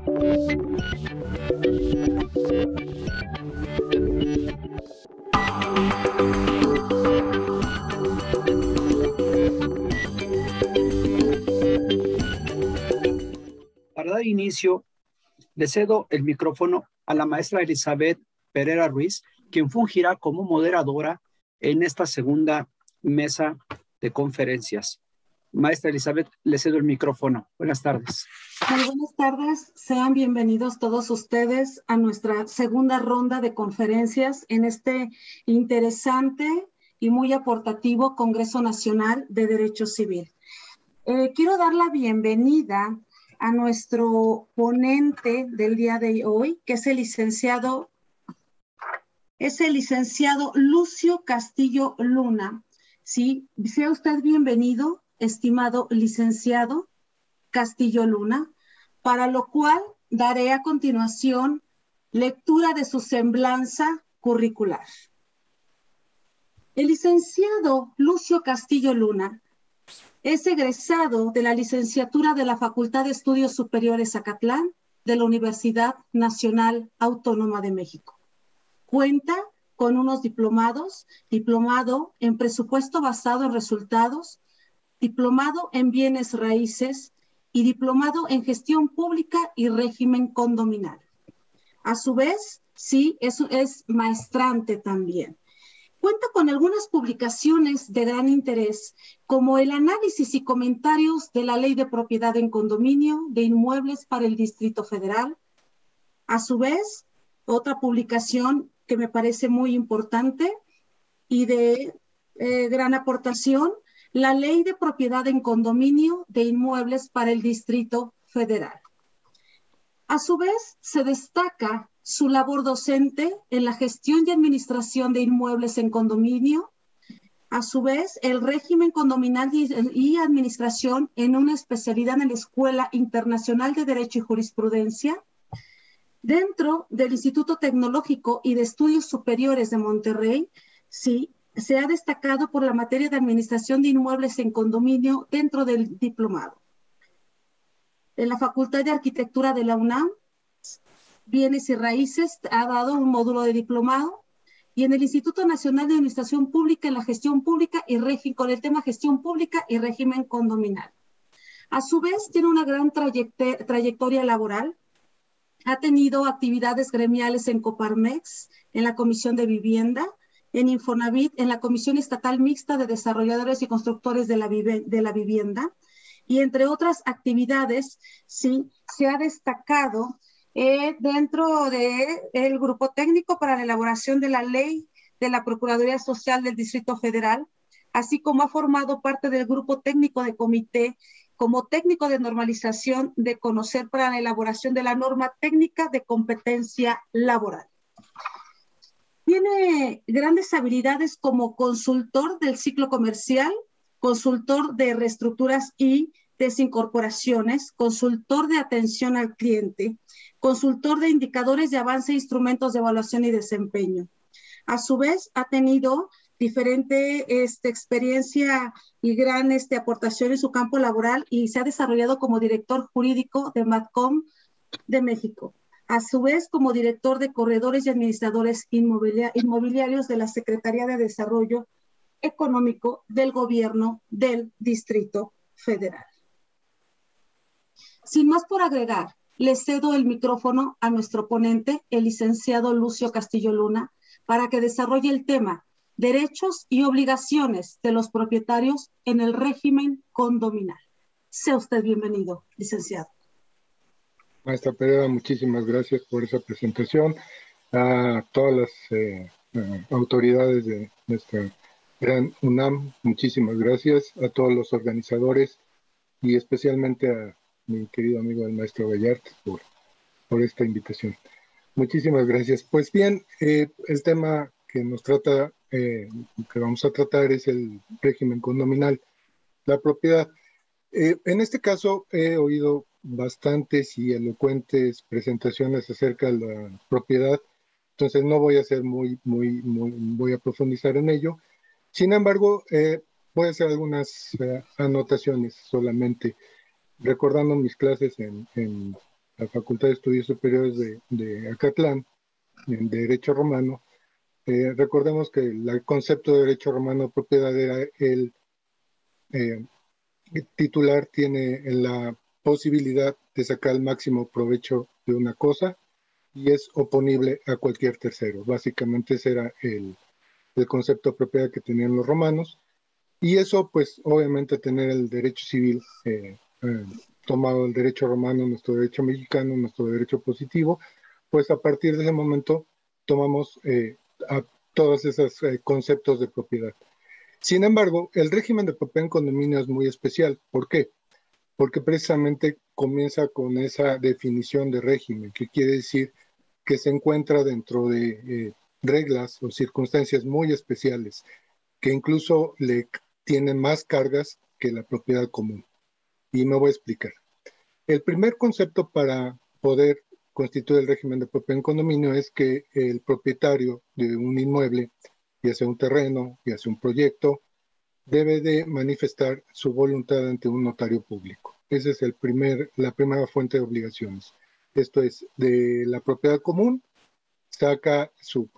Para dar inicio, le cedo el micrófono a la maestra Elizabeth Pereira Ruiz, quien fungirá como moderadora en esta segunda mesa de conferencias. Maestra Elizabeth, le cedo el micrófono. Buenas tardes. Muy buenas tardes. Sean bienvenidos todos ustedes a nuestra segunda ronda de conferencias en este interesante y muy aportativo Congreso Nacional de Derecho Civil. Quiero dar la bienvenida a nuestro ponente del día de hoy, que es el licenciado Lucio Castillo Luna. Sí, sea usted bienvenido, estimado licenciado Castillo Luna, para lo cual daré a continuación lectura de su semblanza curricular. El licenciado Lucio Castillo Luna es egresado de la licenciatura de la Facultad de Estudios Superiores Acatlán de la Universidad Nacional Autónoma de México. Cuenta con unos diplomados, diplomado en presupuesto basado en resultados, diplomado en bienes raíces y diplomado en gestión pública y régimen condominal. A su vez, sí, eso es maestrante también. Cuenta con algunas publicaciones de gran interés, como el análisis y comentarios de la Ley de Propiedad en Condominio de Inmuebles para el Distrito Federal. A su vez, otra publicación que me parece muy importante y de gran aportación, la Ley de Propiedad en Condominio de Inmuebles para el Distrito Federal. A su vez, se destaca su labor docente en la gestión y administración de inmuebles en condominio. A su vez, el régimen condominal y administración en una especialidad en la Escuela Internacional de Derecho y Jurisprudencia. Dentro del Instituto Tecnológico y de Estudios Superiores de Monterrey, sí, se ha destacado por la materia de administración de inmuebles en condominio dentro del diplomado. En la Facultad de Arquitectura de la UNAM, Bienes y Raíces, ha dado un módulo de diplomado, y en el Instituto Nacional de Administración Pública, en la gestión pública y con el tema gestión pública y régimen condominal. A su vez, tiene una gran trayectoria laboral. Ha tenido actividades gremiales en Coparmex, en la Comisión de Vivienda, en Infonavit, en la Comisión Estatal Mixta de Desarrolladores y Constructores de la Vivienda, y entre otras actividades, sí, se ha destacado dentro del grupo técnico para la elaboración de la ley de la Procuraduría Social del Distrito Federal, así como ha formado parte del grupo técnico de comité como técnico de normalización de conocer para la elaboración de la norma técnica de competencia laboral. Tiene grandes habilidades como consultor del ciclo comercial, consultor de reestructuras y desincorporaciones, consultor de atención al cliente, consultor de indicadores de avance e instrumentos de evaluación y desempeño. A su vez, ha tenido diferente experiencia y gran aportación en su campo laboral y se ha desarrollado como director jurídico de MADCOM de México. A su vez, como director de corredores y administradores inmobiliarios de la Secretaría de Desarrollo Económico del Gobierno del Distrito Federal. Sin más por agregar, le cedo el micrófono a nuestro ponente, el licenciado Lucio Castillo Luna, para que desarrolle el tema derechos y obligaciones de los propietarios en el régimen condominal. Sea usted bienvenido, licenciado. Maestra Pereira, muchísimas gracias por esa presentación. A todas las autoridades de nuestra gran UNAM, muchísimas gracias. A todos los organizadores y especialmente a mi querido amigo el maestro Bellart por esta invitación. Muchísimas gracias. Pues bien, el tema que nos trata, que vamos a tratar es el régimen condominal, la propiedad. En este caso he oído bastantes y elocuentes presentaciones acerca de la propiedad, entonces no voy a ser voy a profundizar en ello. Sin embargo, voy a hacer algunas anotaciones solamente, recordando mis clases en la Facultad de Estudios Superiores de Acatlán, en Derecho Romano, recordemos que el concepto de derecho romano de propiedad era el titular tiene la posibilidad de sacar el máximo provecho de una cosa y es oponible a cualquier tercero. Básicamente ese era el concepto de propiedad que tenían los romanos. Y eso, pues, obviamente tener el derecho civil tomado del derecho romano, nuestro derecho mexicano, nuestro derecho positivo, pues a partir de ese momento tomamos a todos esos conceptos de propiedad. Sin embargo, el régimen de propiedad en condominio es muy especial. ¿Por qué? Porque precisamente comienza con esa definición de régimen, que quiere decir que se encuentra dentro de reglas o circunstancias muy especiales, que incluso le tienen más cargas que la propiedad común. Y me voy a explicar. El primer concepto para poder constituir el régimen de propiedad en condominio es que el propietario de un inmueble, ya sea un terreno, ya sea un proyecto, debe de manifestar su voluntad ante un notario público. Esa es la primera fuente de obligaciones. Esto es, de la propiedad común, saca su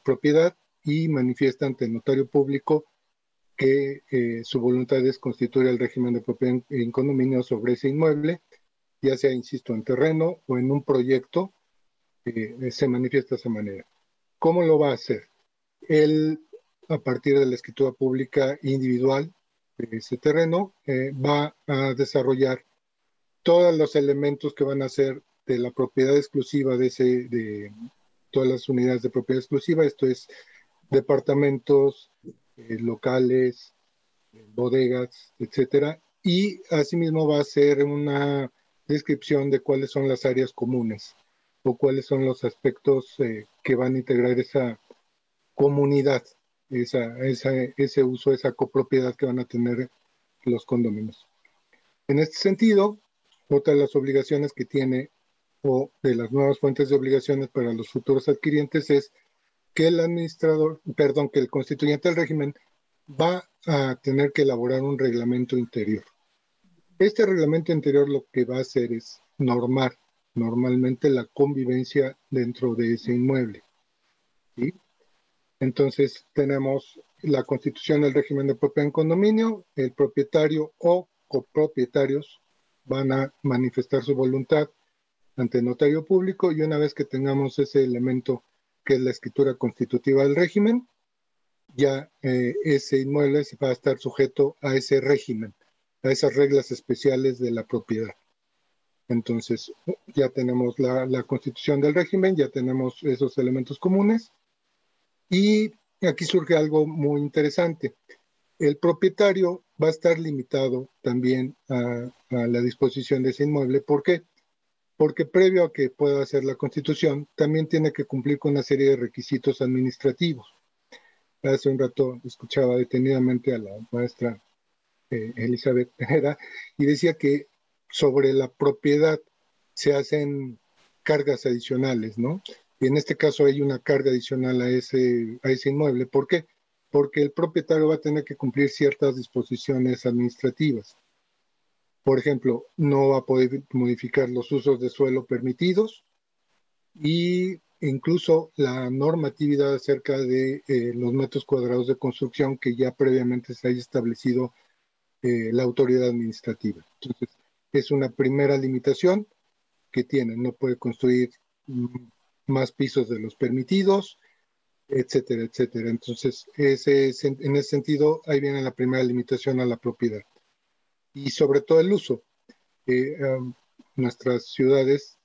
propiedad y manifiesta ante el notario público que su voluntad es constituir el régimen de propiedad en condominio sobre ese inmueble, ya sea, insisto, en terreno o en un proyecto, se manifiesta de esa manera. ¿Cómo lo va a hacer? Él, a partir de la escritura pública individual de ese terreno, va a desarrollar todos los elementos que van a ser de la propiedad exclusiva de todas las unidades de propiedad exclusiva, esto es, departamentos, locales, bodegas, etcétera, y asimismo va a hacer una descripción de cuáles son las áreas comunes o cuáles son los aspectos que van a integrar esa comunidad, ese uso, esa copropiedad que van a tener los condominios. En este sentido, otra de las obligaciones que tiene o de las nuevas fuentes de obligaciones para los futuros adquirientes es que que el constituyente del régimen va a tener que elaborar un reglamento interior. Este reglamento interior lo que va a hacer es normar normalmente la convivencia dentro de ese inmueble, ¿sí? Entonces tenemos la constitución del régimen de propiedad en condominio, el propietario o copropietarios van a manifestar su voluntad ante el notario público y una vez que tengamos ese elemento que es la escritura constitutiva del régimen, ya ese inmueble va a estar sujeto a ese régimen, a esas reglas especiales de la propiedad. Entonces, ya tenemos la constitución del régimen, ya tenemos esos elementos comunes y aquí surge algo muy interesante. El propietario va a estar limitado también a la disposición de ese inmueble. ¿Por qué? Porque previo a que pueda hacer la constitución, también tiene que cumplir con una serie de requisitos administrativos. Hace un rato escuchaba detenidamente a la maestra Elizabeth Tejeda y decía que sobre la propiedad se hacen cargas adicionales, ¿no? Y en este caso hay una carga adicional a ese inmueble. ¿Por qué? Porque el propietario va a tener que cumplir ciertas disposiciones administrativas. Por ejemplo, no va a poder modificar los usos de suelo permitidos y incluso la normatividad acerca de los metros cuadrados de construcción que ya previamente se haya establecido la autoridad administrativa. Entonces, es una primera limitación que tiene. No puede construir más pisos de los permitidos, etcétera, etcétera. Entonces, en ese sentido, ahí viene la primera limitación a la propiedad. Y sobre todo el uso. Nuestras ciudades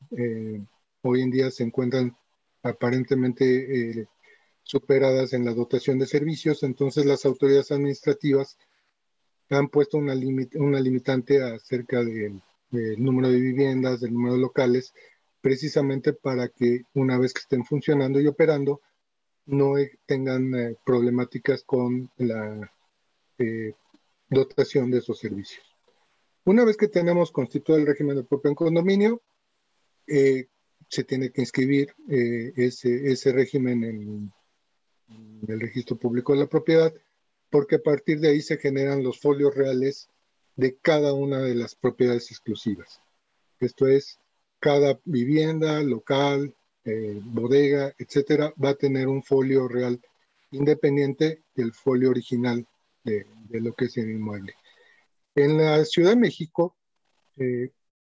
hoy en día se encuentran aparentemente superadas en la dotación de servicios, entonces las autoridades administrativas han puesto una limitante acerca del número de viviendas, del número de locales, precisamente para que una vez que estén funcionando y operando, no tengan problemáticas con la dotación de esos servicios. Una vez que tenemos constituido el régimen de propiedad en condominio, se tiene que inscribir ese régimen en el registro público de la propiedad, porque a partir de ahí se generan los folios reales de cada una de las propiedades exclusivas. Esto es, cada vivienda, local, bodega, etcétera, va a tener un folio real independiente del folio original de lo que es el inmueble. En la Ciudad de México,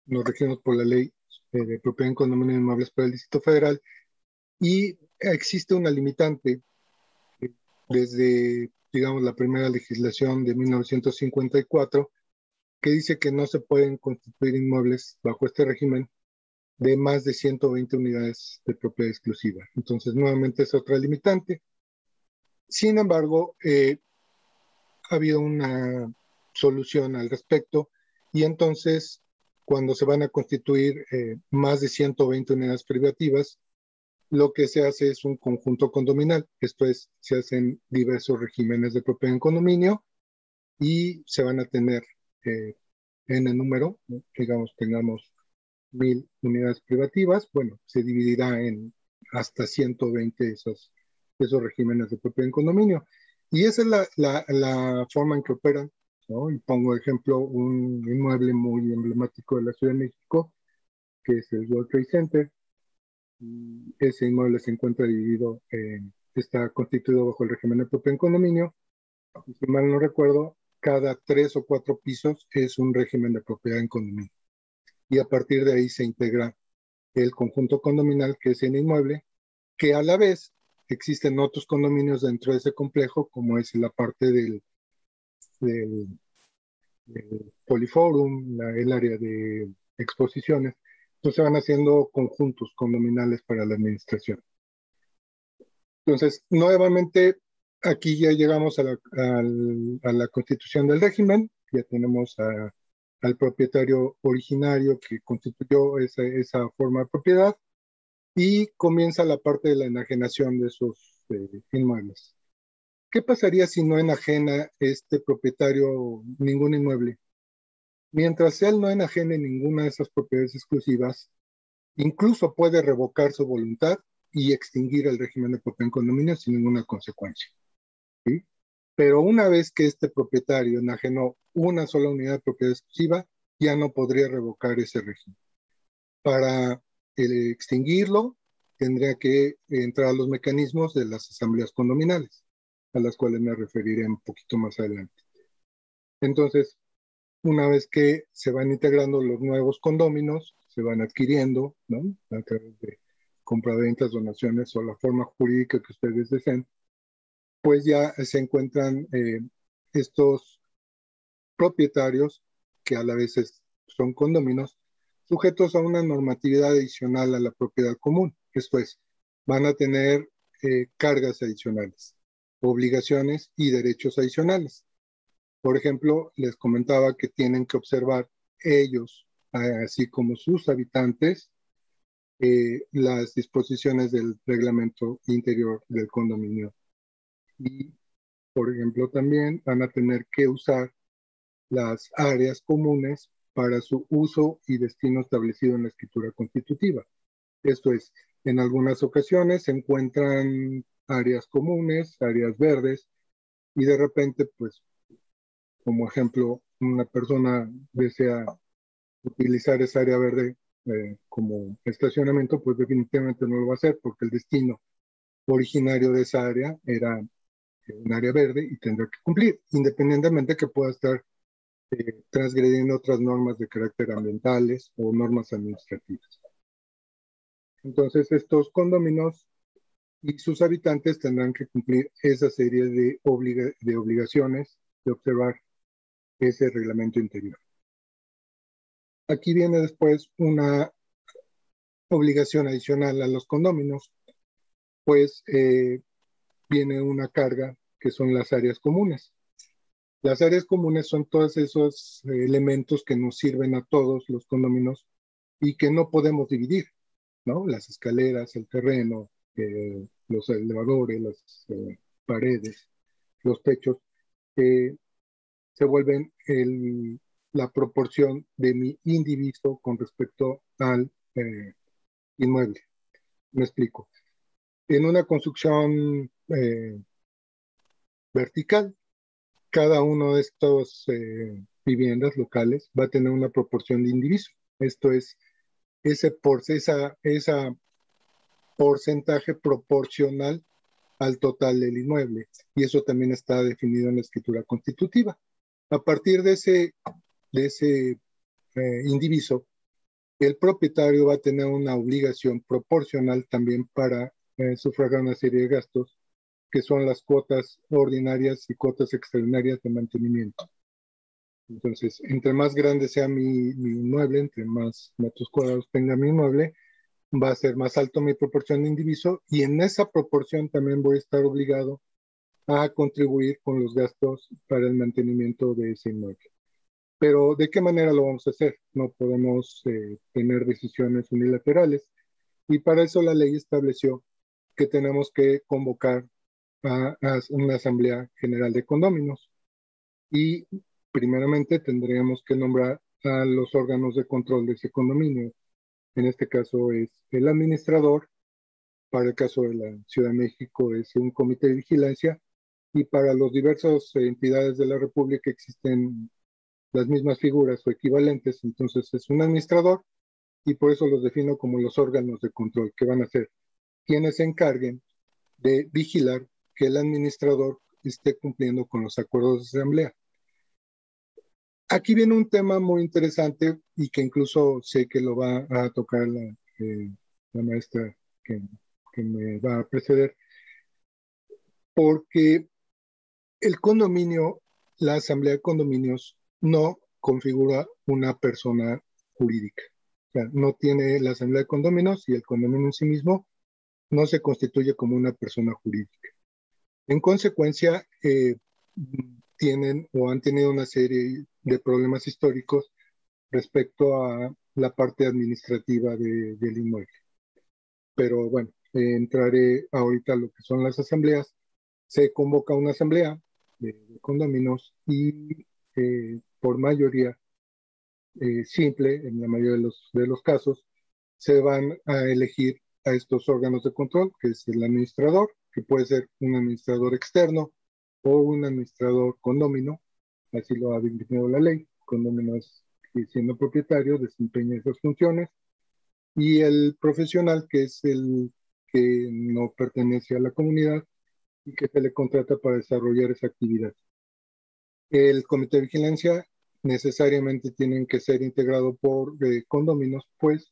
nos regimos por la ley de propiedad en condominio de inmuebles para el Distrito Federal y existe una limitante desde, digamos, la primera legislación de 1954 que dice que no se pueden constituir inmuebles bajo este régimen de más de 120 unidades de propiedad exclusiva. Entonces, nuevamente es otra limitante. Sin embargo, ha habido una solución al respecto y entonces, cuando se van a constituir más de 120 unidades privativas, lo que se hace es un conjunto condominal. Esto es, se hacen diversos regímenes de propiedad en condominio y se van a tener en el número, digamos, tengamos 1000 unidades privativas, bueno, se dividirá en hasta 120 esos regímenes de propiedad en condominio. Y esa es la forma en que operan, ¿no? Y pongo ejemplo un inmueble muy emblemático de la Ciudad de México, que es el World Trade Center. Ese inmueble se encuentra dividido, está constituido bajo el régimen de propiedad en condominio. Y si mal no recuerdo, cada 3 o 4 pisos es un régimen de propiedad en condominio. Y a partir de ahí se integra el conjunto condominal, que es el inmueble, que a la vez existen otros condominios dentro de ese complejo, como es la parte del Poliforum, el área de exposiciones. Entonces van haciendo conjuntos condominales para la administración. Entonces, nuevamente, aquí ya llegamos a la constitución del régimen, ya tenemos al propietario originario que constituyó esa forma de propiedad y comienza la parte de la enajenación de esos inmuebles. ¿Qué pasaría si no enajena este propietario ningún inmueble? Mientras él no enajene ninguna de esas propiedades exclusivas, incluso puede revocar su voluntad y extinguir el régimen de propiedad en condominio sin ninguna consecuencia, ¿sí? Pero una vez que este propietario enajenó una sola unidad de propiedad exclusiva, ya no podría revocar ese régimen. Para extinguirlo, tendría que entrar a los mecanismos de las asambleas condominales, a las cuales me referiré un poquito más adelante. Entonces, una vez que se van integrando los nuevos condóminos, se van adquiriendo, ¿no? A través de compraventas, donaciones o la forma jurídica que ustedes deseen, pues ya se encuentran estos propietarios, que a la vez son condóminos, sujetos a una normatividad adicional a la propiedad común. Esto es, van a tener cargas adicionales, obligaciones y derechos adicionales. Por ejemplo, les comentaba que tienen que observar ellos, así como sus habitantes, las disposiciones del reglamento interior del condominio. Y, por ejemplo, también van a tener que usar las áreas comunes para su uso y destino establecido en la escritura constitutiva. Esto es, en algunas ocasiones se encuentran áreas comunes, áreas verdes, y de repente, pues, como ejemplo, una persona desea utilizar esa área verde como estacionamiento, pues definitivamente no lo va a hacer porque el destino originario de esa área era un área verde y tendrá que cumplir, independientemente que pueda estar transgrediendo otras normas de carácter ambientales o normas administrativas. Entonces, estos condóminos y sus habitantes tendrán que cumplir esa serie de obligaciones de observar ese reglamento interior. Aquí viene después una obligación adicional a los condóminos, pues viene una carga que son las áreas comunes. Las áreas comunes son todos esos elementos que nos sirven a todos los condóminos y que no podemos dividir, ¿no? Las escaleras, el terreno, los elevadores, las paredes, los techos, se vuelven la proporción de mi indiviso con respecto al inmueble. Me explico. En una construcción vertical, cada uno de estos viviendas locales va a tener una proporción de indiviso. Esto es, esa porcentaje proporcional al total del inmueble. Y eso también está definido en la escritura constitutiva. A partir de ese indiviso, el propietario va a tener una obligación proporcional también para sufragar una serie de gastos, que son las cuotas ordinarias y cuotas extraordinarias de mantenimiento. Entonces, entre más grande sea mi inmueble, entre más metros cuadrados tenga mi inmueble, va a ser más alto mi proporción de indiviso, y en esa proporción también voy a estar obligado a contribuir con los gastos para el mantenimiento de ese inmueble. Pero ¿de qué manera lo vamos a hacer? No podemos tener decisiones unilaterales, y para eso la ley estableció que tenemos que convocar a una asamblea general de condóminos, y primeramente tendríamos que nombrar a los órganos de control de ese condominio. En este caso es el administrador, para el caso de la Ciudad de México es un comité de vigilancia, y para las diversas entidades de la República existen las mismas figuras o equivalentes. Entonces es un administrador, y por eso los defino como los órganos de control, que van a ser quienes se encarguen de vigilar que el administrador esté cumpliendo con los acuerdos de asamblea. Aquí viene un tema muy interesante, y que incluso sé que lo va a tocar la maestra que me va a preceder, porque el condominio, la asamblea de condominios, no configura una persona jurídica. O sea, no tiene la asamblea de condominios, y el condominio en sí mismo no se constituye como una persona jurídica. En consecuencia, tienen o han tenido una serie de problemas históricos respecto a la parte administrativa del inmueble. Pero bueno, entraré ahorita a lo que son las asambleas. Se convoca una asamblea de condóminos, y por mayoría simple, en la mayoría de los casos, se van a elegir a estos órganos de control, que es el administrador, que puede ser un administrador externo o un administrador condómino, así lo ha definido la ley. Condómino es que, siendo propietario, desempeña esas funciones, y el profesional, que es el que no pertenece a la comunidad y que se le contrata para desarrollar esa actividad. El comité de vigilancia necesariamente tienen que ser integrado por condóminos, pues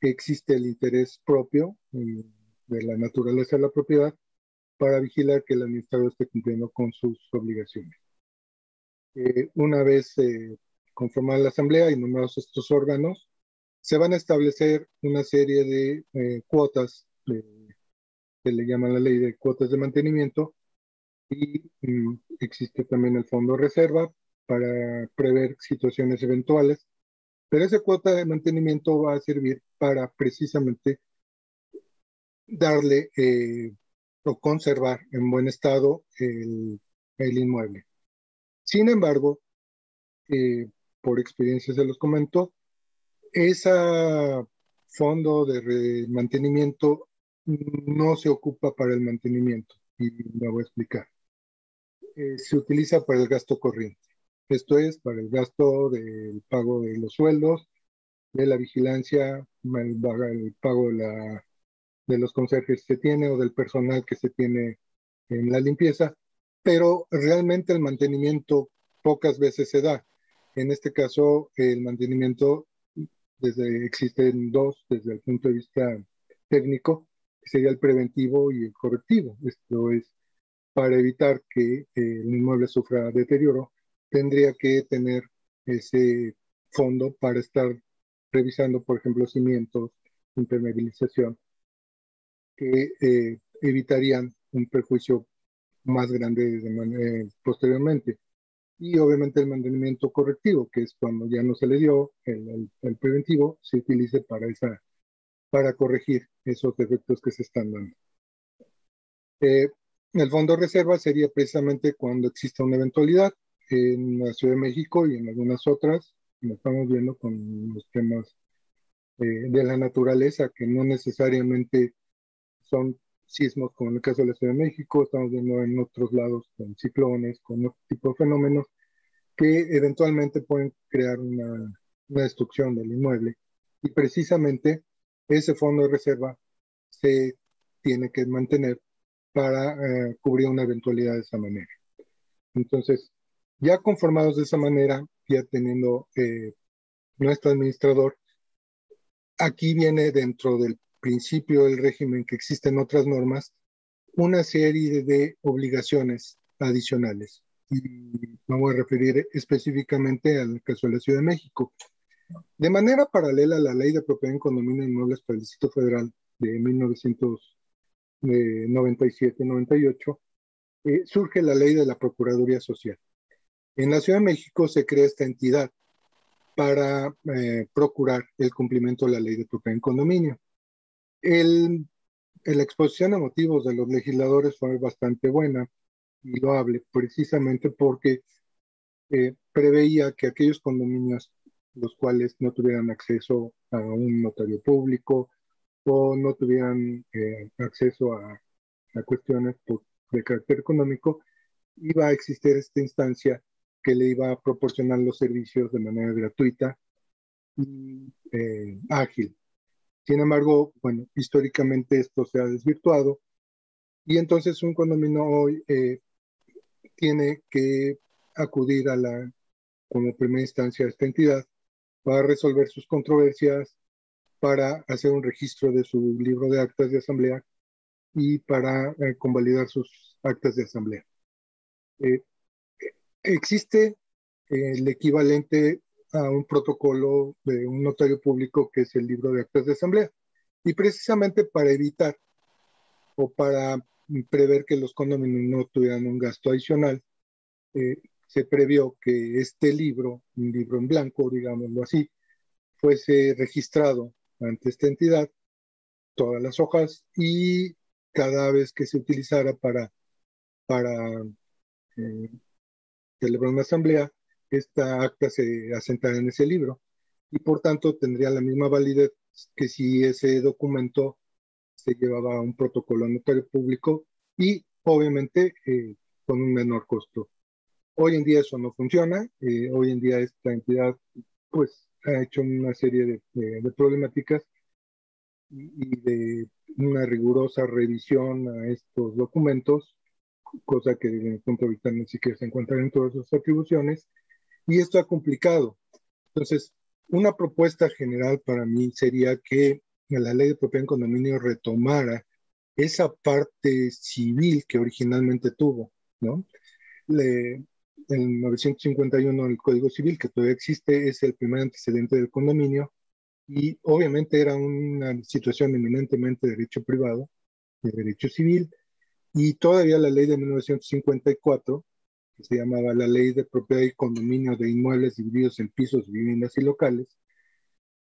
existe el interés propio de la naturaleza de la propiedad para vigilar que el administrador esté cumpliendo con sus obligaciones. Una vez conformada la asamblea y nombrados estos órganos, se van a establecer una serie de cuotas, que le llaman la ley de cuotas de mantenimiento, y existe también el fondo de reserva para prever situaciones eventuales, pero esa cuota de mantenimiento va a servir para precisamente darle o conservar en buen estado el inmueble. Sin embargo, por experiencia se los comento, ese fondo de mantenimiento no se ocupa para el mantenimiento, y me voy a explicar. Se utiliza para el gasto corriente. Esto es, para el gasto del pago de los sueldos, de la vigilancia, el pago de los conserjes que se tiene, o del personal que se tiene en la limpieza, pero realmente el mantenimiento pocas veces se da. En este caso, el mantenimiento existen dos desde el punto de vista técnico, que sería el preventivo y el correctivo. Esto es, para evitar que el inmueble sufra deterioro, tendría que tener ese fondo para estar revisando, por ejemplo, cimientos, impermeabilización, que evitarían un perjuicio más grande posteriormente. Y obviamente el mantenimiento correctivo, que es cuando ya no se le dio el preventivo, se utilice para corregir esos defectos que se están dando. El fondo de reserva sería precisamente cuando exista una eventualidad en la Ciudad de México y en algunas otras, como estamos viendo con los temas de la naturaleza, que no necesariamente son sismos, como en el caso de la Ciudad de México. Estamos viendo en otros lados con ciclones, con otro tipo de fenómenos, que eventualmente pueden crear una destrucción del inmueble, Y precisamente ese fondo de reserva se tiene que mantener para cubrir una eventualidad de esa manera. Entonces, ya conformados de esa manera, ya teniendo nuestro administrador, aquí viene dentro del principio del régimen que existen otras normas, una serie de obligaciones adicionales. Y me voy a referir específicamente al caso de la Ciudad de México. De manera paralela a la Ley de Propiedad en Condominio de Inmuebles para el Distrito Federal de 1997-98, surge la Ley de la Procuraduría Social. En la Ciudad de México se crea esta entidad para procurar el cumplimiento de la Ley de Propiedad en Condominio. La exposición de motivos de los legisladores fue bastante buena y loable, precisamente porque preveía que aquellos condominios los cuales no tuvieran acceso a un notario público o no tuvieran acceso a cuestiones de carácter económico, iba a existir esta instancia que le iba a proporcionar los servicios de manera gratuita y ágil. Sin embargo, bueno, históricamente esto se ha desvirtuado y entonces un condominio hoy tiene que acudir como primera instancia a esta entidad para resolver sus controversias, para hacer un registro de su libro de actas de asamblea y para convalidar sus actas de asamblea. Existe el equivalente a un protocolo de un notario público que es el libro de actas de asamblea. Y precisamente para evitar o para prever que los condominios no tuvieran un gasto adicional, se previó que este libro, un libro en blanco, digámoslo así, fuese registrado ante esta entidad, todas las hojas, y cada vez que se utilizara para celebrar una asamblea, esta acta se asentara en ese libro y por tanto tendría la misma validez que si ese documento se llevaba a un protocolo notario público y obviamente con un menor costo. Hoy en día eso no funciona, hoy en día esta entidad pues ha hecho una serie de problemáticas y de una rigurosa revisión a estos documentos, cosa que desde mi punto de vista ni siquiera se encuentra en todas sus atribuciones, y esto ha complicado. Entonces, una propuesta general para mí sería que la ley de propiedad en condominio retomara esa parte civil que originalmente tuvo, ¿no? En 951 el Código Civil, que todavía existe, es el primer antecedente del condominio y obviamente era una situación eminentemente de derecho privado, de derecho civil, y todavía la ley de 1954, que se llamaba la Ley de Propiedad y Condominio de Inmuebles Divididos en Pisos, Viviendas y Locales,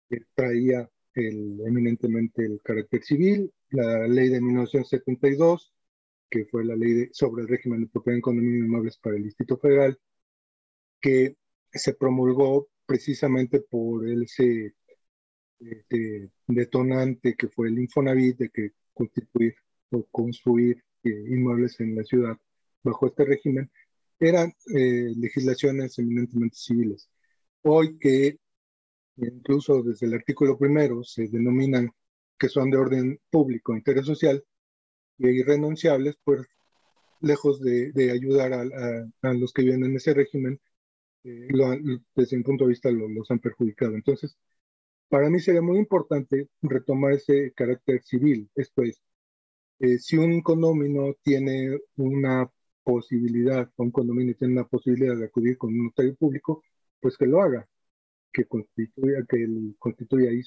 que traía eminentemente el carácter civil, la Ley de 1972, que fue la ley sobre el régimen de propiedad en condominio de inmuebles para el Distrito Federal, que se promulgó precisamente por ese detonante que fue el Infonavit de que constituir o construir inmuebles en la ciudad bajo este régimen eran legislaciones eminentemente civiles. Hoy que incluso desde el artículo primero se denominan que son de orden público, interés social e irrenunciables, pues lejos de ayudar a los que viven en ese régimen, desde mi punto de vista los han perjudicado. Entonces, para mí sería muy importante retomar ese carácter civil. Esto es, si un condominio tiene una posibilidad, o un condominio tiene una posibilidad de acudir con un notario público, pues que lo haga, que constituya ahí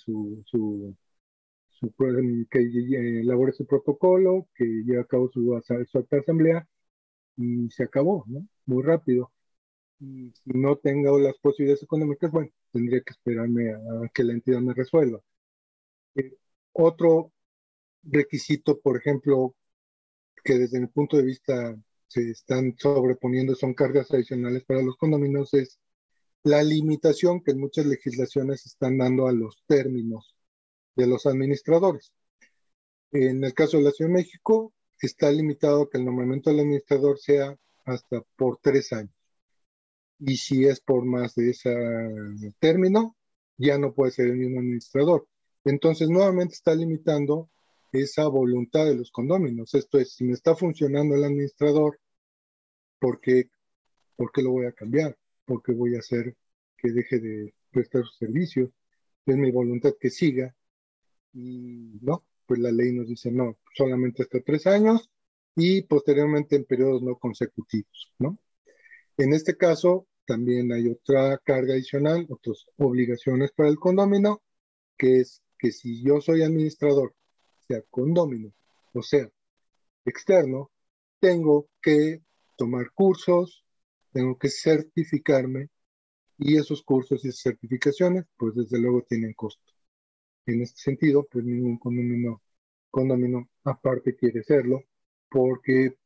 que elabore su protocolo, que lleve a cabo su acta de asamblea y se acabó, ¿no? Muy rápido. Y si no tengo las posibilidades económicas, bueno, tendría que esperarme a que la entidad me resuelva. Otro requisito, por ejemplo, que desde mi punto de vista se están sobreponiendo, son cargas adicionales para los condominios, es la limitación que en muchas legislaciones están dando a los términos de los administradores. En el caso de la Ciudad de México, está limitado a que el nombramiento del administrador sea hasta por 3 años. Y si es por más de ese término, ya no puede ser el mismo administrador. Entonces, nuevamente está limitando esa voluntad de los condóminos. Esto es, si me está funcionando el administrador, ¿por qué, por qué lo voy a cambiar? ¿Por qué voy a hacer que deje de prestar sus servicios? Es mi voluntad que siga. Y no, pues la ley nos dice no, solamente hasta 3 años y posteriormente en periodos no consecutivos, ¿no? En este caso, también hay otra carga adicional, otras obligaciones para el condomino, que es que si yo soy administrador, sea condomino o sea externo, tengo que tomar cursos, tengo que certificarme y esos cursos y certificaciones, pues desde luego tienen costo. En este sentido, pues ningún condomino aparte quiere serlo, porque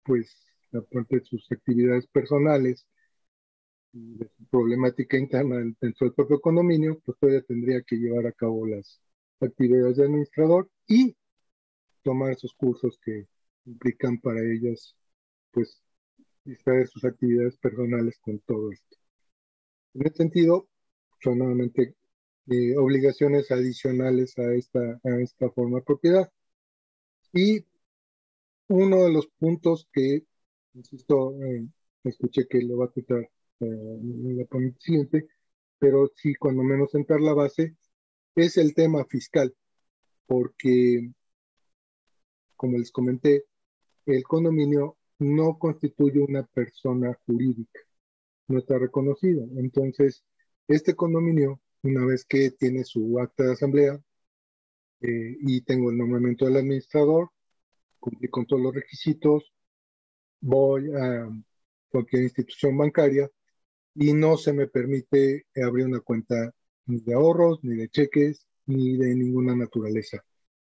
pues aparte de sus actividades personales y de su problemática interna dentro del propio condominio, pues todavía tendría que llevar a cabo las actividades de administrador y tomar esos cursos que implican para ellas, pues, distraer sus actividades personales con todo esto. En este sentido, son nuevamente obligaciones adicionales a esta forma de propiedad. Y uno de los puntos que, insisto, escuché que lo va a tratar en la ponencia siguiente, pero sí, cuando menos sentar la base, es el tema fiscal, porque, como les comenté, el condominio no constituye una persona jurídica, no está reconocido. Entonces, este condominio, una vez que tiene su acta de asamblea y tengo el nombramiento del administrador, cumplí con todos los requisitos, voy a cualquier institución bancaria y no se me permite abrir una cuenta ni de ahorros, ni de cheques, ni de ninguna naturaleza.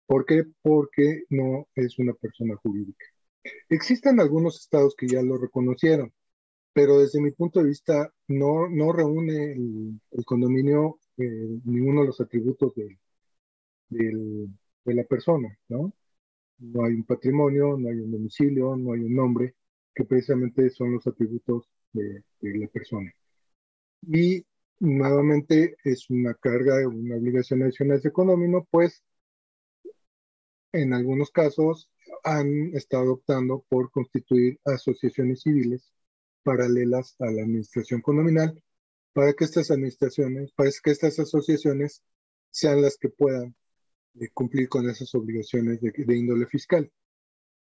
¿Por qué? Porque no es una persona jurídica. Existen algunos estados que ya lo reconocieron, pero desde mi punto de vista no reúne el condominio ninguno de los atributos del, de la persona, ¿no? No hay un patrimonio, no hay un domicilio, no hay un nombre, que precisamente son los atributos de la persona. Y nuevamente es una carga, una obligación adicional de condominio, pues en algunos casos han estado optando por constituir asociaciones civiles paralelas a la administración condominal para que estas administraciones, para que estas asociaciones sean las que puedan cumplir con esas obligaciones de índole fiscal.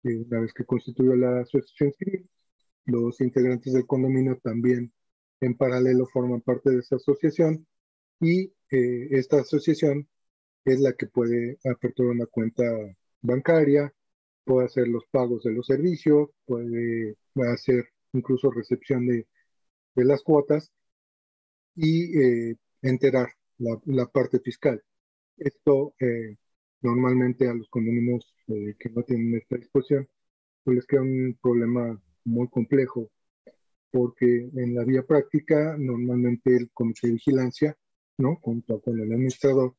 Una vez que constituyó la asociación civil, los integrantes del condominio también en paralelo forman parte de esa asociación y esta asociación es la que puede aperturar una cuenta bancaria, puede hacer los pagos de los servicios, puede hacer incluso recepción de las cuotas y enterar la parte fiscal. Esto normalmente a los condominios que no tienen esta disposición, pues les crea un problema muy complejo, porque en la vía práctica normalmente el comité de vigilancia, ¿no? Junto con el administrador,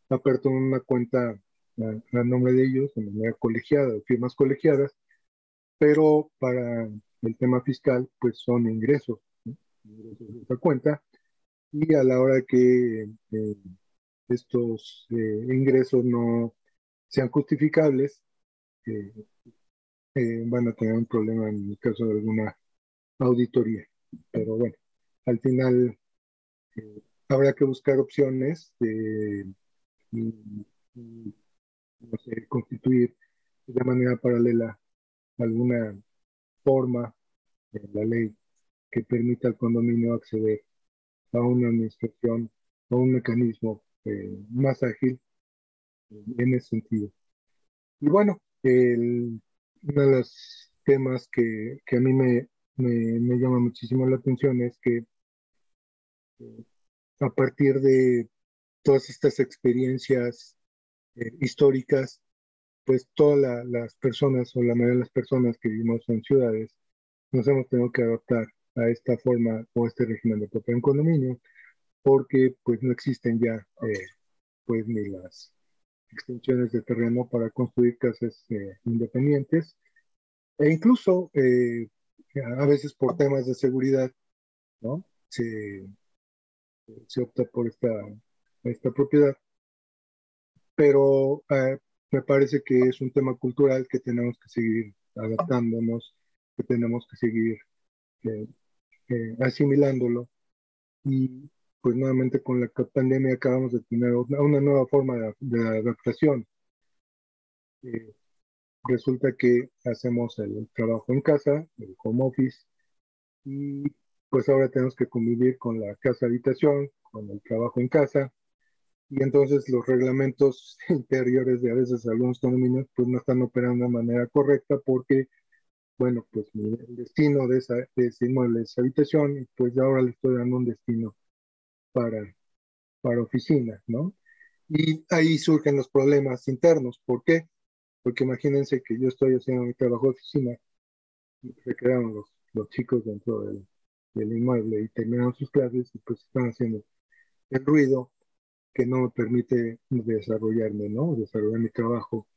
apertan una cuenta a nombre de ellos de manera colegiada, de firmas colegiadas, pero para el tema fiscal, pues son ingresos, ¿no? Ingresos de esa cuenta, y a la hora que estos ingresos no sean justificables, eh, van a tener un problema en el caso de alguna auditoría. Pero bueno, al final habrá que buscar opciones de no sé, constituir de manera paralela alguna forma en la ley que permita al condominio acceder a una administración o un mecanismo más ágil en ese sentido. Y bueno, uno de los temas que a mí me llama muchísimo la atención es que a partir de todas estas experiencias históricas, pues todas las personas o la mayoría de las personas que vivimos en ciudades nos hemos tenido que adaptar a esta forma o este régimen de propiedad en condominio porque pues no existen ya pues ni las extensiones de terreno para construir casas independientes e incluso a veces por temas de seguridad, ¿no? Se opta por esta esta propiedad, pero me parece que es un tema cultural que tenemos que seguir adaptándonos, que tenemos que seguir eh, asimilándolo. Y pues nuevamente con la pandemia acabamos de tener una nueva forma de adaptación. Eh, Resulta que hacemos el trabajo en casa, el home office, y pues ahora tenemos que convivir con la casa-habitación, con el trabajo en casa, y entonces los reglamentos interiores de a veces algunos condominios pues no están operando de manera correcta porque, bueno, pues el destino de ese inmueble es habitación, y pues ahora le estoy dando un destino para, para oficina, ¿no? Y ahí surgen los problemas internos. ¿Por qué? Porque imagínense que yo estoy haciendo mi trabajo de oficina, y se quedaron los chicos dentro del inmueble y terminaron sus clases y pues están haciendo el ruido que no me permite desarrollarme, ¿no? Desarrollar mi trabajo.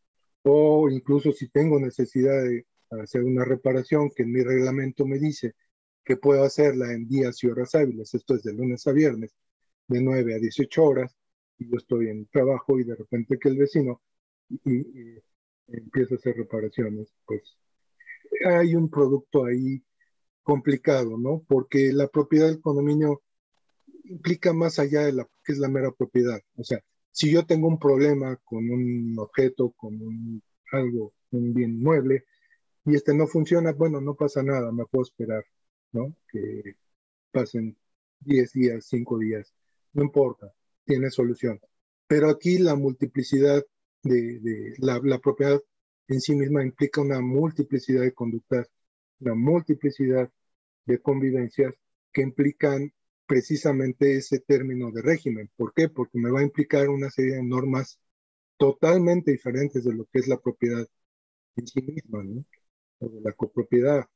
O incluso si tengo necesidad de hacer una reparación que en mi reglamento me dice que puedo hacerla en días y horas hábiles, esto es de lunes a viernes, de 9 a 18 horas, y yo estoy en trabajo y de repente que el vecino y empieza a hacer reparaciones, pues hay un producto ahí complicado, ¿no? Porque la propiedad del condominio implica más allá de la que es la mera propiedad. O sea, si yo tengo un problema con un objeto, con algo, un bien mueble, y este no funciona, bueno, no pasa nada, me puedo esperar, ¿no? Que pasen 10 días, 5 días, no importa, tiene solución. Pero aquí la multiplicidad de la propiedad en sí misma implica una multiplicidad de conductas, una multiplicidad de convivencias que implican precisamente ese término de régimen. ¿Por qué? Porque me va a implicar una serie de normas totalmente diferentes de lo que es la propiedad en sí misma, ¿no? O de la copropiedad.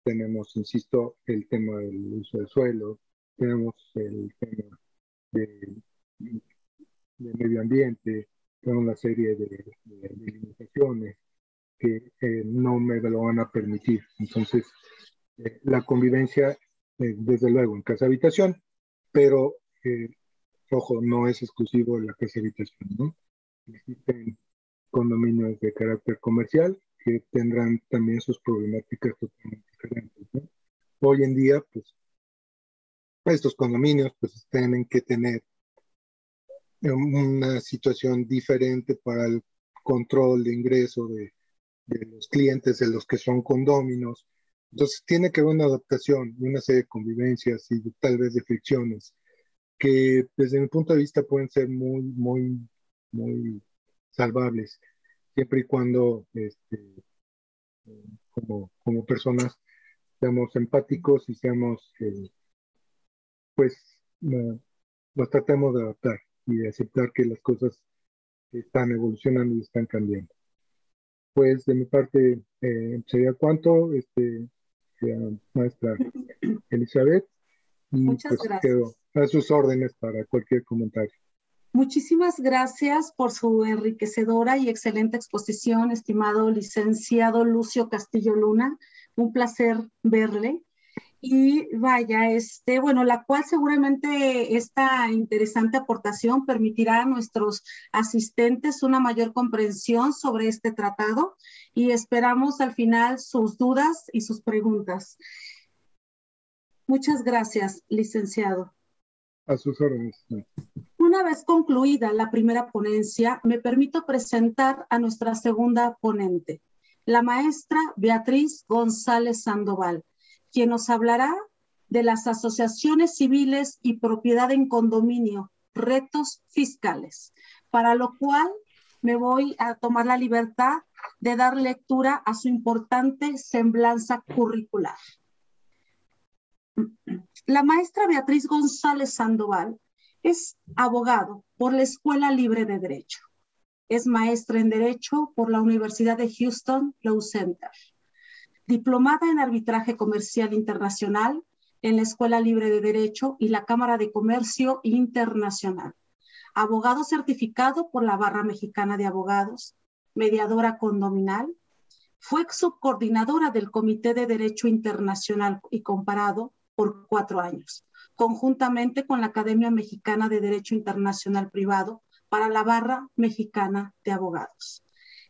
Tenemos, insisto, el tema del uso del suelo, tenemos el tema de, de medio ambiente, tenemos una serie de limitaciones que no me lo van a permitir. Entonces, la convivencia, desde luego, en casa-habitación, pero, ojo, no es exclusivo de la casa-habitación, ¿no? Existen condominios de carácter comercial que tendrán también sus problemáticas totalmente diferentes, ¿no? Hoy en día, pues, estos condominios pues tienen que tener una situación diferente para el control de ingreso de los clientes de los que son condóminos. Entonces tiene que haber una adaptación y una serie de convivencias y tal vez de fricciones que desde mi punto de vista pueden ser muy salvables, siempre y cuando como personas seamos empáticos y seamos, pues, nos tratemos de adaptar y de aceptar que las cosas están evolucionando y están cambiando. Pues de mi parte sería cuanto, maestra Elizabeth, y Muchas pues quedo gracias. a sus órdenes para cualquier comentario. Muchísimas gracias por su enriquecedora y excelente exposición, estimado licenciado Lucio Castillo Luna. Un placer verle. Y vaya, bueno, la cual seguramente esta interesante aportación permitirá a nuestros asistentes una mayor comprensión sobre este tratado y esperamos al final sus dudas y sus preguntas. Muchas gracias, licenciado. A sus órdenes. Una vez concluida la primera ponencia, me permito presentar a nuestra segunda ponente, la maestra Beatriz González Sandoval, quien nos hablará de las asociaciones civiles y propiedad en condominio, retos fiscales, para lo cual me voy a tomar la libertad de dar lectura a su importante semblanza curricular. La maestra Beatriz González Sandoval es abogado por la Escuela Libre de Derecho. Es maestra en Derecho por la Universidad de Houston Law Center. Diplomada en Arbitraje Comercial Internacional en la Escuela Libre de Derecho y la Cámara de Comercio Internacional. Abogado certificado por la Barra Mexicana de Abogados. Mediadora condominal. Fue subcoordinadora del Comité de Derecho Internacional y Comparado por 4 años. conjuntamente con la Academia Mexicana de Derecho Internacional Privado para la Barra Mexicana de Abogados.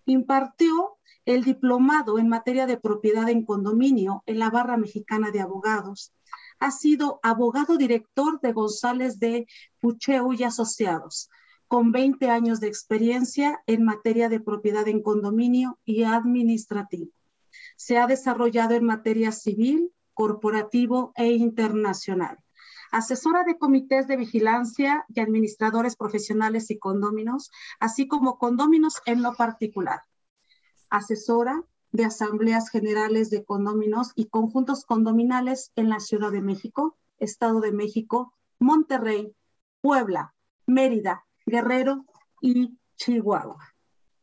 Impartió el diplomado en materia de propiedad en condominio en la Barra Mexicana de Abogados. Ha sido abogado director de González de Pucheu y Asociados, con 20 años de experiencia en materia de propiedad en condominio y administrativo. Se ha desarrollado en materia civil, corporativo e internacional. Asesora de comités de vigilancia y administradores profesionales y condóminos, así como condóminos en lo particular. Asesora de asambleas generales de condóminos y conjuntos condominales en la Ciudad de México, Estado de México, Monterrey, Puebla, Mérida, Guerrero y Chihuahua.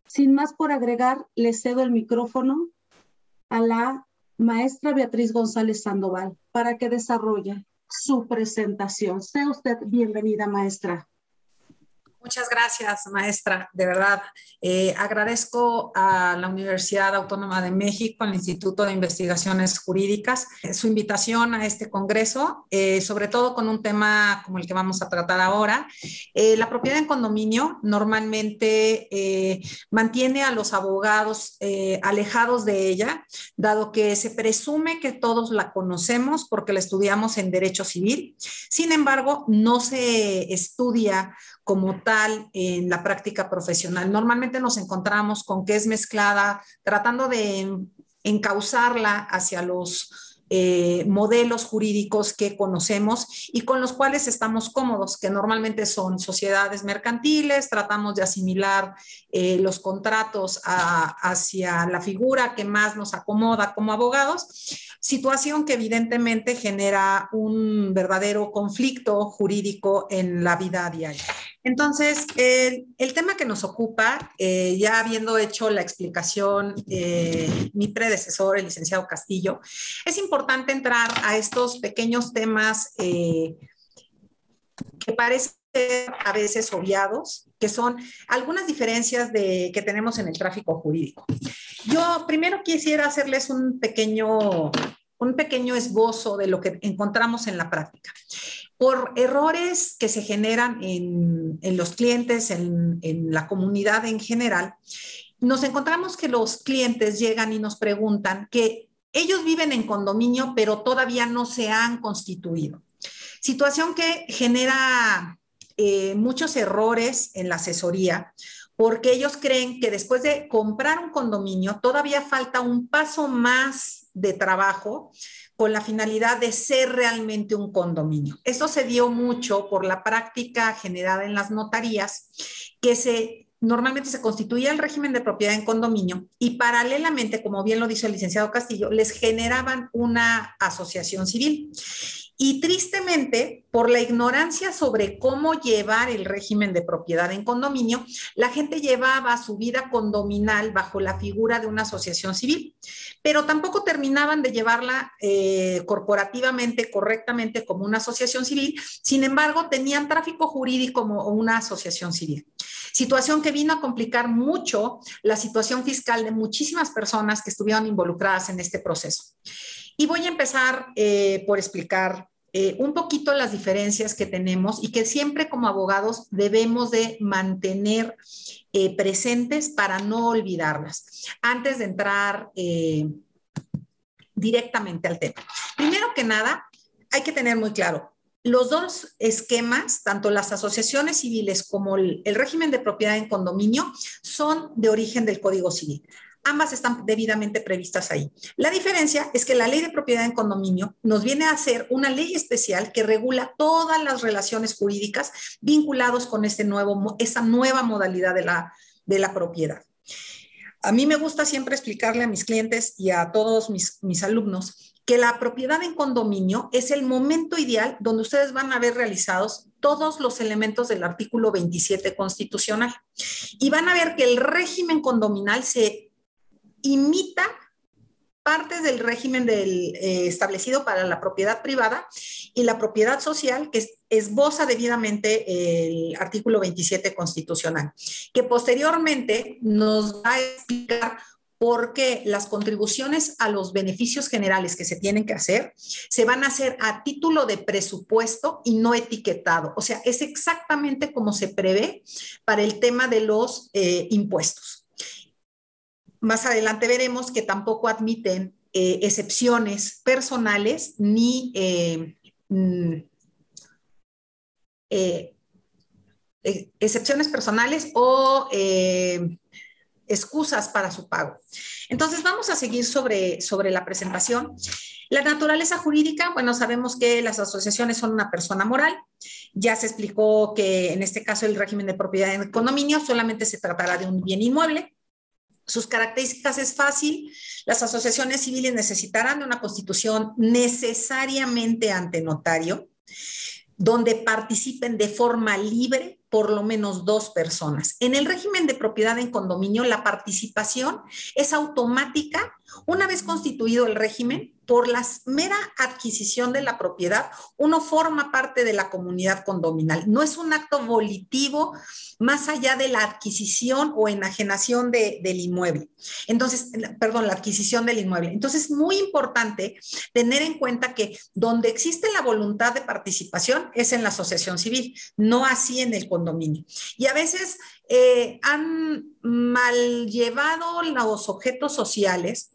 Sin más por agregar, le cedo el micrófono a la maestra Beatriz González Sandoval para que desarrolle su presentación. Sea usted bienvenida, maestra. Muchas gracias, maestra. De verdad, agradezco a la Universidad Autónoma de México, al Instituto de Investigaciones Jurídicas, su invitación a este congreso, sobre todo con un tema como el que vamos a tratar ahora. La propiedad en condominio normalmente mantiene a los abogados alejados de ella, dado que se presume que todos la conocemos porque la estudiamos en Derecho Civil. Sin embargo, no se estudia como tal en la práctica profesional. Normalmente nos encontramos con que es mezclada, tratando de encauzarla hacia los modelos jurídicos que conocemos y con los cuales estamos cómodos, que normalmente son sociedades mercantiles. Tratamos de asimilar los contratos hacia la figura que más nos acomoda como abogados, situación que evidentemente genera un verdadero conflicto jurídico en la vida diaria. Entonces, el tema que nos ocupa, ya habiendo hecho la explicación mi predecesor, el licenciado Castillo, es importante entrar a estos pequeños temas que parecen a veces obviados, que son algunas diferencias que tenemos en el tráfico jurídico. Yo primero quisiera hacerles un pequeño esbozo de lo que encontramos en la práctica. Por errores que se generan en los clientes, en la comunidad en general, nos encontramos que los clientes llegan y nos preguntan que ellos viven en condominio, pero todavía no se han constituido. Situación que genera muchos errores en la asesoría, porque ellos creen que después de comprar un condominio todavía falta un paso más de trabajo con la finalidad de ser realmente un condominio. Esto se dio mucho por la práctica generada en las notarías, que normalmente se constituía el régimen de propiedad en condominio y paralelamente, como bien lo dice el licenciado Castillo, les generaban una asociación civil. Y tristemente, por la ignorancia sobre cómo llevar el régimen de propiedad en condominio, la gente llevaba su vida condominal bajo la figura de una asociación civil, pero tampoco terminaban de llevarla corporativamente, correctamente como una asociación civil. Sin embargo, tenían tráfico jurídico como una asociación civil. Situación que vino a complicar mucho la situación fiscal de muchísimas personas que estuvieron involucradas en este proceso. Y voy a empezar por explicar un poquito las diferencias que tenemos y que siempre como abogados debemos de mantener presentes para no olvidarlas. Antes de entrar directamente al tema. Primero que nada, hay que tener muy claro, los dos esquemas, tanto las asociaciones civiles como el régimen de propiedad en condominio, son de origen del Código Civil. Ambas están debidamente previstas ahí. La diferencia es que la ley de propiedad en condominio nos viene a hacer una ley especial que regula todas las relaciones jurídicas vinculadas con esa nueva modalidad de la propiedad. A mí me gusta siempre explicarle a mis clientes y a todos mis alumnos que la propiedad en condominio es el momento ideal donde ustedes van a ver realizados todos los elementos del artículo 27 constitucional y van a ver que el régimen condominal se imita partes del régimen establecido para la propiedad privada y la propiedad social, que esboza debidamente el artículo 27 constitucional, que posteriormente nos va a explicar porque las contribuciones a los beneficios generales que se tienen que hacer se van a hacer a título de presupuesto y no etiquetado. O sea, es exactamente como se prevé para el tema de los impuestos. Más adelante veremos que tampoco admiten excepciones personales ni excepciones personales o excusas para su pago. Entonces, vamos a seguir sobre la presentación. La naturaleza jurídica, bueno, sabemos que las asociaciones son una persona moral. Ya se explicó que en este caso el régimen de propiedad en condominio solamente se tratará de un bien inmueble. Sus características es fácil. Las asociaciones civiles necesitarán de una constitución necesariamente ante notario, donde participen de forma libre por lo menos 2 personas. En el régimen de propiedad en condominio, la participación es automática una vez constituido el régimen. Por la mera adquisición de la propiedad, uno forma parte de la comunidad condominal. No es un acto volitivo más allá de la adquisición o enajenación del inmueble. Entonces, perdón, la adquisición del inmueble. Entonces, es muy importante tener en cuenta que donde existe la voluntad de participación es en la asociación civil, no así en el condominio. Y a veces han mal llevado los objetos sociales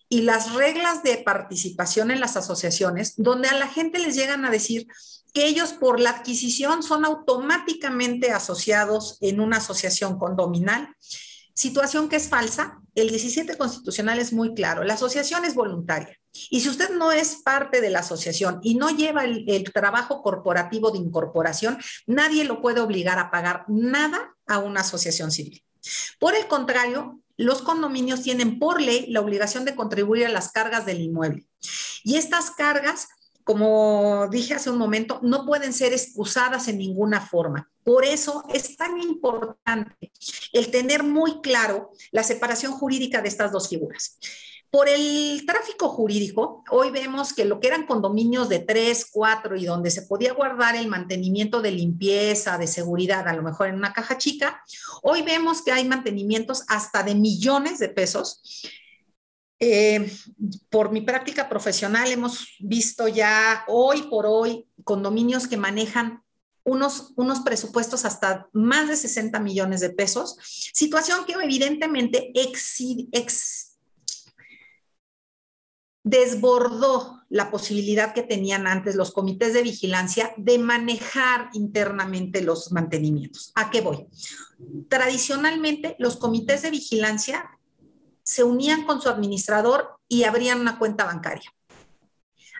y las reglas de participación en las asociaciones, donde a la gente les llegan a decir que ellos por la adquisición son automáticamente asociados en una asociación condominal, situación que es falsa. El 17 constitucional es muy claro, la asociación es voluntaria. Y si usted no es parte de la asociación y no lleva el trabajo corporativo de incorporación, nadie lo puede obligar a pagar nada a una asociación civil. Por el contrario, los condominios tienen por ley la obligación de contribuir a las cargas del inmueble. Y estas cargas, como dije hace un momento, no pueden ser excusadas en ninguna forma. Por eso es tan importante el tener muy claro la separación jurídica de estas dos figuras. Por el tráfico jurídico, hoy vemos que lo que eran condominios de 3, 4 y donde se podía guardar el mantenimiento de limpieza, de seguridad, a lo mejor en una caja chica, hoy vemos que hay mantenimientos hasta de millones de pesos. Por mi práctica profesional hemos visto ya hoy por hoy condominios que manejan unos presupuestos hasta más de 60 millones de pesos, situación que evidentemente desbordó la posibilidad que tenían antes los comités de vigilancia de manejar internamente los mantenimientos. ¿A qué voy? Tradicionalmente, los comités de vigilancia se unían con su administrador y abrían una cuenta bancaria.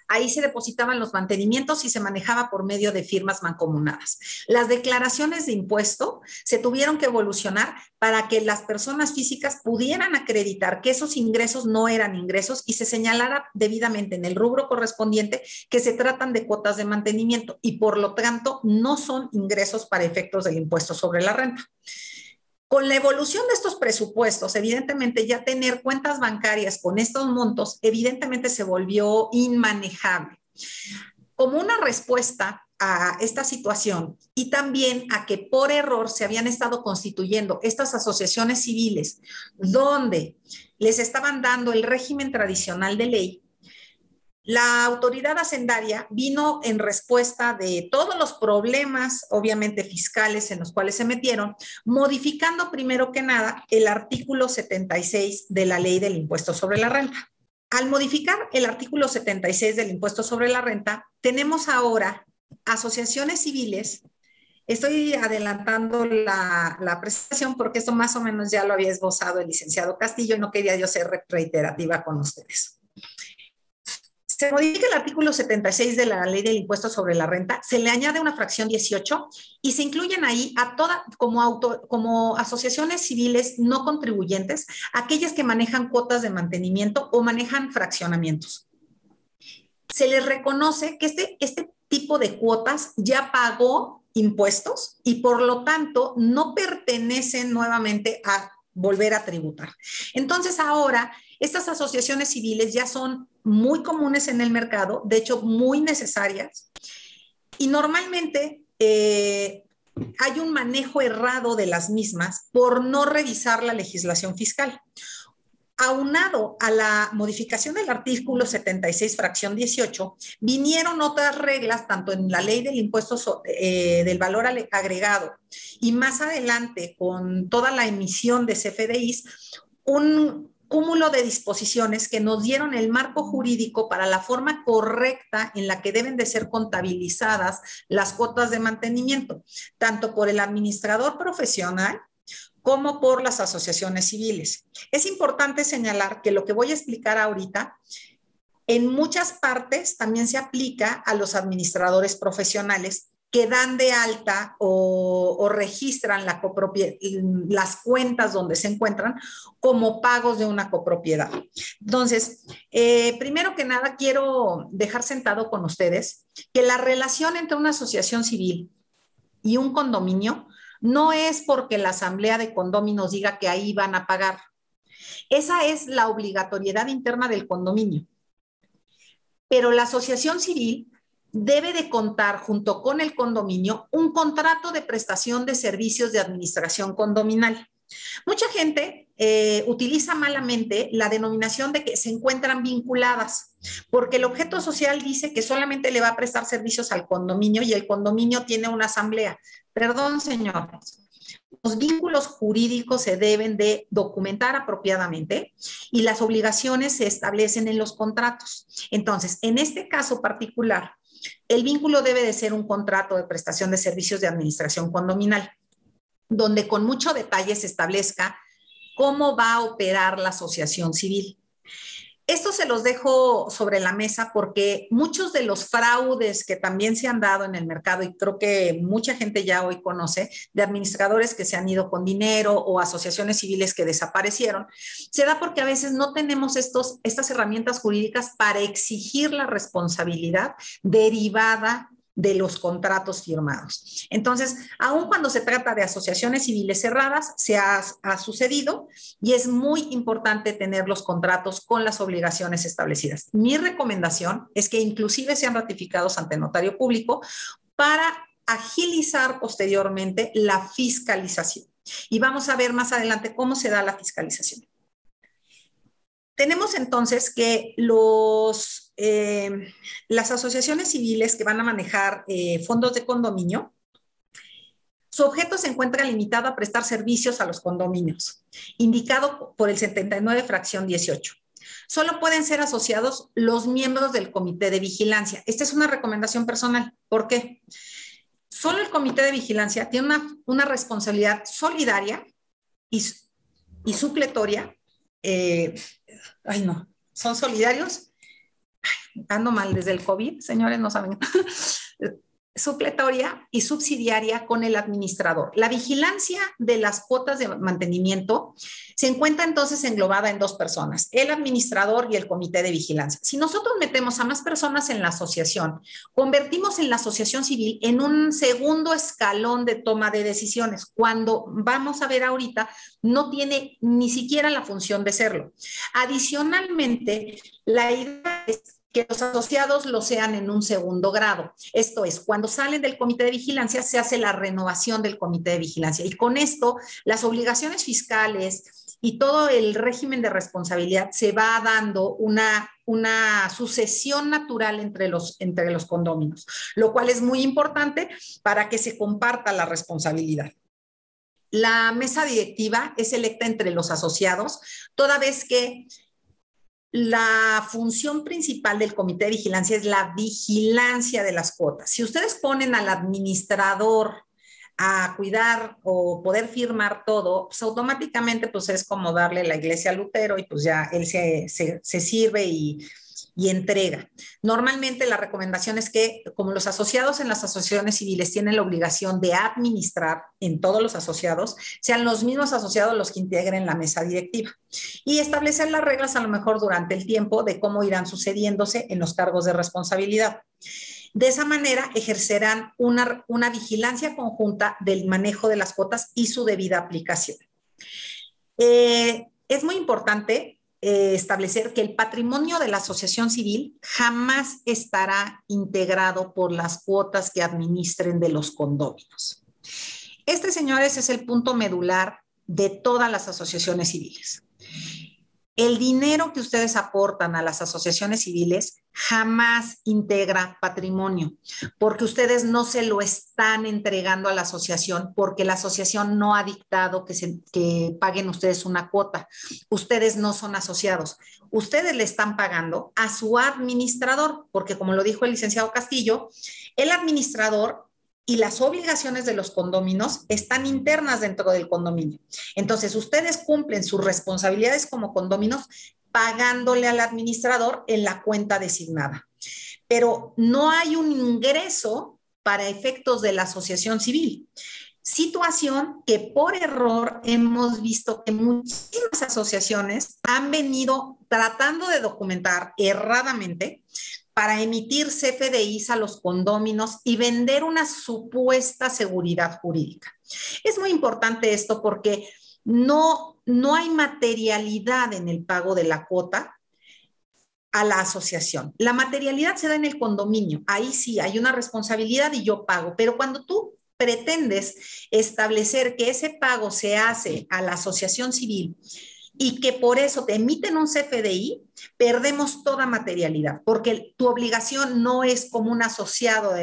Ahí se depositaban los mantenimientos y se manejaba por medio de firmas mancomunadas. Las declaraciones de impuesto se tuvieron que evolucionar para que las personas físicas pudieran acreditar que esos ingresos no eran ingresos y se señalara debidamente en el rubro correspondiente que se tratan de cuotas de mantenimiento y por lo tanto no son ingresos para efectos del impuesto sobre la renta. Con la evolución de estos presupuestos, evidentemente ya tener cuentas bancarias con estos montos, evidentemente se volvió inmanejable. Como una respuesta a esta situación y también a que por error se habían estado constituyendo estas asociaciones civiles donde les estaban dando el régimen tradicional de ley, la autoridad hacendaria vino en respuesta de todos los problemas, obviamente fiscales, en los cuales se metieron, modificando primero que nada el artículo 76 de la Ley del Impuesto sobre la Renta. Al modificar el artículo 76 del Impuesto sobre la Renta, tenemos ahora asociaciones civiles. Estoy adelantando la presentación porque esto más o menos ya lo había esbozado el licenciado Castillo y no quería yo ser reiterativa con ustedes. Se modifica el artículo 76 de la Ley del Impuesto sobre la Renta, se le añade una fracción 18 y se incluyen ahí a todas como asociaciones civiles no contribuyentes, aquellas que manejan cuotas de mantenimiento o manejan fraccionamientos. Se les reconoce que este tipo de cuotas ya pagó impuestos y por lo tanto no pertenecen nuevamente a volver a tributar. Entonces ahora estas asociaciones civiles ya son muy comunes en el mercado, de hecho muy necesarias, y normalmente hay un manejo errado de las mismas por no revisar la legislación fiscal. Aunado a la modificación del artículo 76, fracción 18, vinieron otras reglas, tanto en la ley del impuesto del valor agregado y más adelante con toda la emisión de CFDIs, un cúmulo de disposiciones que nos dieron el marco jurídico para la forma correcta en la que deben de ser contabilizadas las cuotas de mantenimiento, tanto por el administrador profesional como por las asociaciones civiles. Es importante señalar que lo que voy a explicar ahorita, en muchas partes también se aplica a los administradores profesionales que dan de alta o registran las cuentas donde se encuentran como pagos de una copropiedad. Entonces, primero que nada, quiero dejar sentado con ustedes que la relación entre una asociación civil y un condominio no es porque la asamblea de condóminos diga que ahí van a pagar. Esa es la obligatoriedad interna del condominio. Pero la asociación civil debe de contar junto con el condominio un contrato de prestación de servicios de administración condominal. Mucha gente utiliza malamente la denominación de que se encuentran vinculadas, porque el objeto social dice que solamente le va a prestar servicios al condominio y el condominio tiene una asamblea. Perdón, señores. Los vínculos jurídicos se deben de documentar apropiadamente y las obligaciones se establecen en los contratos. Entonces, en este caso particular, el vínculo debe de ser un contrato de prestación de servicios de administración condominal, donde con mucho detalle se establezca cómo va a operar la asociación civil. Esto se los dejo sobre la mesa porque muchos de los fraudes que también se han dado en el mercado, y creo que mucha gente ya hoy conoce, de administradores que se han ido con dinero o asociaciones civiles que desaparecieron, se da porque a veces no tenemos estas herramientas jurídicas para exigir la responsabilidad derivada de los contratos firmados. Entonces, aun cuando se trata de asociaciones civiles cerradas, se ha sucedido y es muy importante tener los contratos con las obligaciones establecidas. Mi recomendación es que inclusive sean ratificados ante notario público para agilizar posteriormente la fiscalización. Y vamos a ver más adelante cómo se da la fiscalización. Tenemos entonces que las asociaciones civiles que van a manejar fondos de condominio, su objeto se encuentra limitado a prestar servicios a los condominios, indicado por el 79, fracción 18. Solo pueden ser asociados los miembros del comité de vigilancia. Esta es una recomendación personal. ¿Por qué? Solo el comité de vigilancia tiene una responsabilidad solidaria y supletoria. Ay, no, son solidarios. Ay, ando mal desde el COVID, señores, no saben. Supletoria y subsidiaria con el administrador. La vigilancia de las cuotas de mantenimiento se encuentra entonces englobada en dos personas, el administrador y el comité de vigilancia. Si nosotros metemos a más personas en la asociación, convertimos en la asociación civil en un segundo escalón de toma de decisiones, cuando vamos a ver ahorita no tiene ni siquiera la función de serlo. Adicionalmente, la idea es que los asociados lo sean en un segundo grado. Esto es, cuando salen del comité de vigilancia, se hace la renovación del comité de vigilancia. Y con esto, las obligaciones fiscales y todo el régimen de responsabilidad se va dando una sucesión natural entre los condóminos, lo cual es muy importante para que se comparta la responsabilidad. La mesa directiva es electa entre los asociados, toda vez que la función principal del comité de vigilancia es la vigilancia de las cuotas. Si ustedes ponen al administrador a cuidar o poder firmar todo, pues automáticamente pues es como darle la iglesia a Lutero y pues ya él se sirve y entrega. Normalmente la recomendación es que, como los asociados en las asociaciones civiles tienen la obligación de administrar en todos los asociados, sean los mismos asociados los que integren la mesa directiva y establecer las reglas a lo mejor durante el tiempo de cómo irán sucediéndose en los cargos de responsabilidad. De esa manera ejercerán una vigilancia conjunta del manejo de las cuotas y su debida aplicación. Es muy importante establecer que el patrimonio de la asociación civil jamás estará integrado por las cuotas que administren de los condóminos. Este, señores, es el punto medular de todas las asociaciones civiles. El dinero que ustedes aportan a las asociaciones civiles jamás integra patrimonio, porque ustedes no se lo están entregando a la asociación, porque la asociación no ha dictado que paguen ustedes una cuota. Ustedes no son asociados. Ustedes le están pagando a su administrador, porque como lo dijo el licenciado Castillo, el administrador y las obligaciones de los condóminos están internas dentro del condominio. Entonces, ustedes cumplen sus responsabilidades como condóminos pagándole al administrador en la cuenta designada. Pero no hay un ingreso para efectos de la asociación civil. Situación que por error hemos visto que muchísimas asociaciones han venido tratando de documentar erradamente para emitir CFDIs a los condóminos y vender una supuesta seguridad jurídica. Es muy importante esto porque no hay materialidad en el pago de la cuota a la asociación. La materialidad se da en el condominio. Ahí sí hay una responsabilidad y yo pago, pero cuando tú pretendes establecer que ese pago se hace a la asociación civil y que por eso te emiten un CFDI, perdemos toda materialidad, porque tu obligación no es como un asociado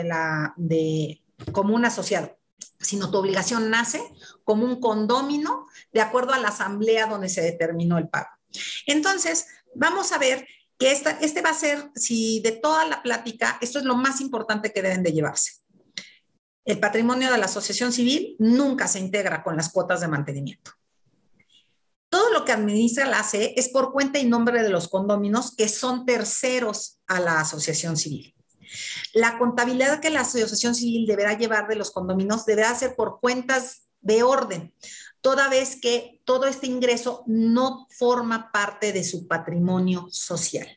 como un asociado, sino tu obligación nace como un condómino de acuerdo a la asamblea donde se determinó el pago. Entonces, vamos a ver que este va a ser, si de toda la plática, esto es lo más importante que deben de llevarse. El patrimonio de la asociación civil nunca se integra con las cuotas de mantenimiento. Todo lo que administra la ACE es por cuenta y nombre de los condóminos que son terceros a la asociación civil. La contabilidad que la asociación civil deberá llevar de los condóminos deberá ser por cuentas de orden, toda vez que todo este ingreso no forma parte de su patrimonio social.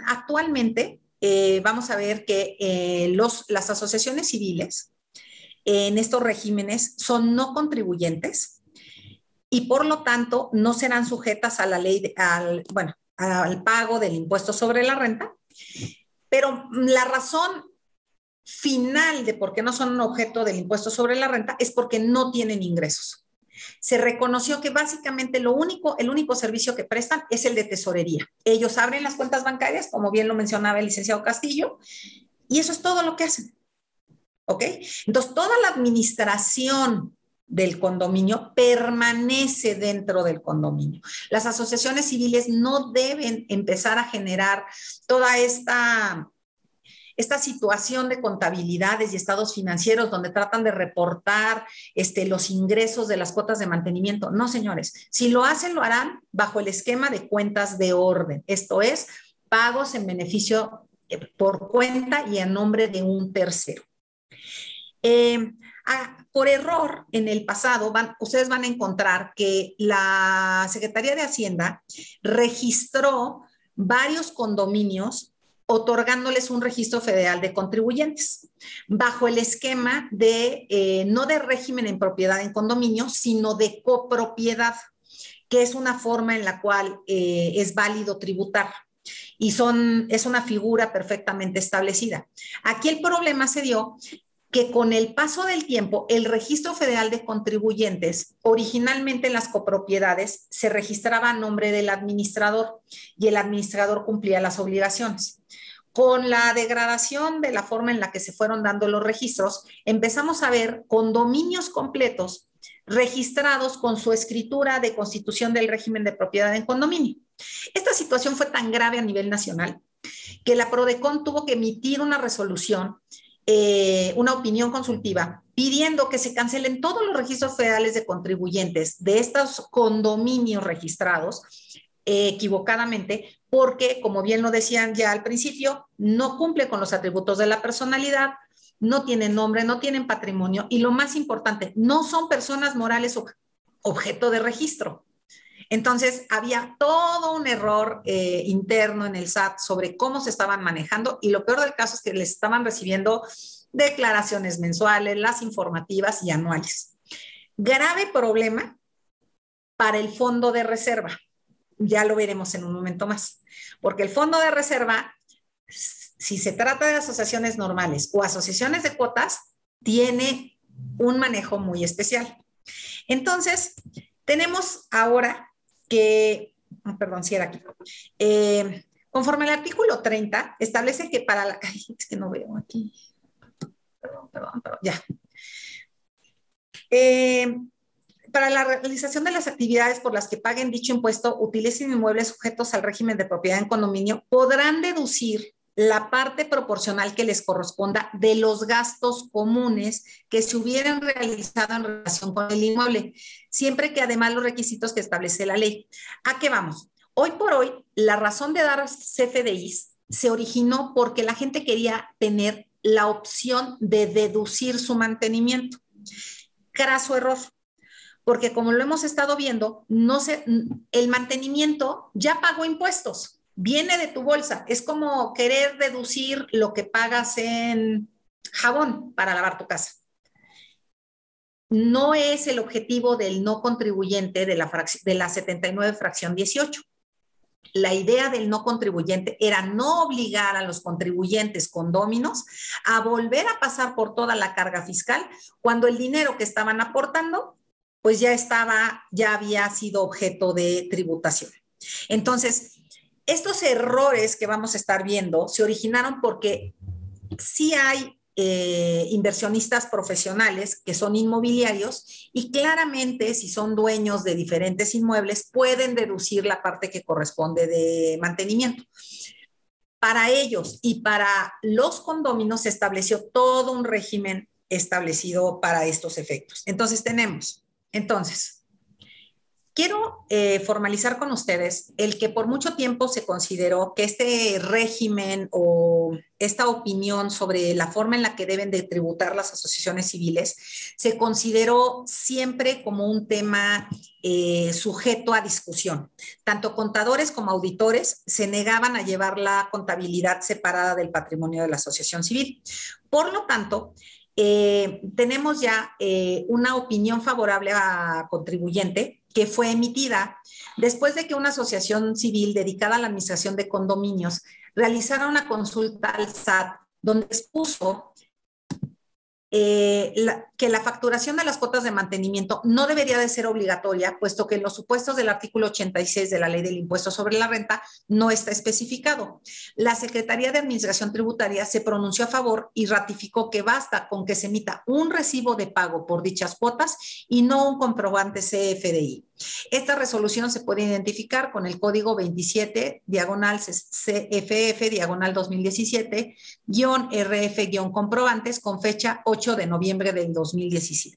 Actualmente vamos a ver que las asociaciones civiles en estos regímenes son no contribuyentes y por lo tanto no serán sujetas a la ley, al pago del impuesto sobre la renta, pero la razón final de por qué no son objeto del impuesto sobre la renta es porque no tienen ingresos. Se reconoció que básicamente el único servicio que prestan es el de tesorería. Ellos abren las cuentas bancarias, como bien lo mencionaba el licenciado Castillo, y eso es todo lo que hacen. ¿Ok? Entonces, toda la administración del condominio permanece dentro del condominio. Las asociaciones civiles no deben empezar a generar toda esta situación de contabilidades y estados financieros donde tratan de reportar los ingresos de las cuotas de mantenimiento. No, señores, si lo hacen, lo harán bajo el esquema de cuentas de orden. Esto es, pagos en beneficio por cuenta y en nombre de un tercero. Por error, en el pasado, ustedes van a encontrar que la Secretaría de Hacienda registró varios condominios otorgándoles un registro federal de contribuyentes, bajo el esquema de, no de régimen en propiedad en condominio, sino de copropiedad, que es una forma en la cual es válido tributar. Y es una figura perfectamente establecida. Aquí el problema se dio que con el paso del tiempo, el registro federal de contribuyentes, originalmente en las copropiedades, se registraba a nombre del administrador y el administrador cumplía las obligaciones. Con la degradación de la forma en la que se fueron dando los registros, empezamos a ver condominios completos registrados con su escritura de constitución del régimen de propiedad en condominio. Esta situación fue tan grave a nivel nacional que la PRODECON tuvo que emitir una resolución, una opinión consultiva, pidiendo que se cancelen todos los registros federales de contribuyentes de estos condominios registrados equivocadamente, porque, como bien lo decían ya al principio, no cumple con los atributos de la personalidad, no tienen nombre, no tienen patrimonio y lo más importante, no son personas morales objeto de registro. Entonces, había todo un error interno en el SAT sobre cómo se estaban manejando y lo peor del caso es que les estaban recibiendo declaraciones mensuales, las informativas y anuales. Grave problema para el fondo de reserva. Ya lo veremos en un momento más, porque el fondo de reserva, si se trata de asociaciones normales o asociaciones de cuotas, tiene un manejo muy especial. Entonces, tenemos ahora que, perdón, si era aquí. Conforme al artículo 30, establece que para la... Ay, es que no veo aquí. Perdón, ya. Para la realización de las actividades por las que paguen dicho impuesto, utilicen inmuebles sujetos al régimen de propiedad en condominio, podrán deducir la parte proporcional que les corresponda de los gastos comunes que se hubieran realizado en relación con el inmueble, siempre que además los requisitos que establece la ley. ¿A qué vamos? Hoy por hoy, la razón de dar CFDIs se originó porque la gente quería tener la opción de deducir su mantenimiento. Craso error, porque como lo hemos estado viendo, el mantenimiento ya pagó impuestos, viene de tu bolsa. Es como querer deducir lo que pagas en jabón para lavar tu casa. No es el objetivo del no contribuyente de la 79 fracción 18. La idea del no contribuyente era no obligar a los contribuyentes condóminos a volver a pasar por toda la carga fiscal cuando el dinero que estaban aportando pues ya había sido objeto de tributación. Entonces, estos errores que vamos a estar viendo se originaron porque sí hay inversionistas profesionales que son inmobiliarios y claramente si son dueños de diferentes inmuebles pueden deducir la parte que corresponde de mantenimiento. Para ellos y para los condóminos se estableció todo un régimen establecido para estos efectos. Entonces, quiero formalizar con ustedes el que por mucho tiempo se consideró que este régimen o esta opinión sobre la forma en la que deben de tributar las asociaciones civiles se consideró siempre como un tema sujeto a discusión. Tanto contadores como auditores se negaban a llevar la contabilidad separada del patrimonio de la asociación civil. Por lo tanto, tenemos ya una opinión favorable a contribuyente que fue emitida después de que una asociación civil dedicada a la administración de condominios realizara una consulta al SAT donde expuso que la facturación de las cuotas de mantenimiento no debería de ser obligatoria, puesto que en los supuestos del artículo 86 de la Ley del Impuesto sobre la Renta no está especificado. La Secretaría de Administración Tributaria se pronunció a favor y ratificó que basta con que se emita un recibo de pago por dichas cuotas y no un comprobante CFDI. Esta resolución se puede identificar con el código 27/CFF/2017-RF-comprobantes con fecha 8 de noviembre del 2017.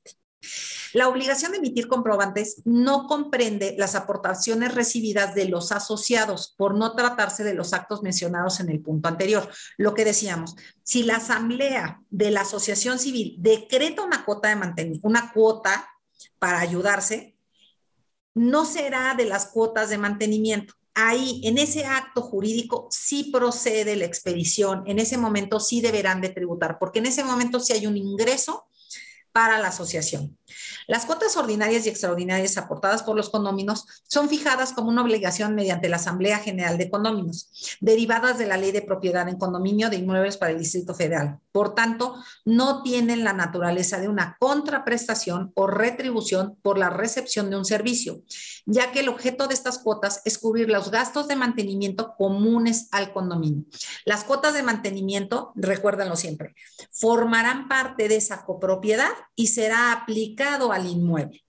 La obligación de emitir comprobantes no comprende las aportaciones recibidas de los asociados por no tratarse de los actos mencionados en el punto anterior. Lo que decíamos, si la asamblea de la asociación civil decreta una cuota de mantenimiento, una cuota para ayudarse, no será de las cuotas de mantenimiento. Ahí, en ese acto jurídico, sí procede la expedición. En ese momento sí deberán de tributar, porque en ese momento sí hay un ingreso para la asociación. Las cuotas ordinarias y extraordinarias aportadas por los condóminos son fijadas como una obligación mediante la Asamblea General de Condóminos, derivadas de la Ley de Propiedad en Condominio de Inmuebles para el Distrito Federal. Por tanto, no tienen la naturaleza de una contraprestación o retribución por la recepción de un servicio, ya que el objeto de estas cuotas es cubrir los gastos de mantenimiento comunes al condominio. Las cuotas de mantenimiento, recuérdenlo siempre, formarán parte de esa copropiedad y será aplicado al inmueble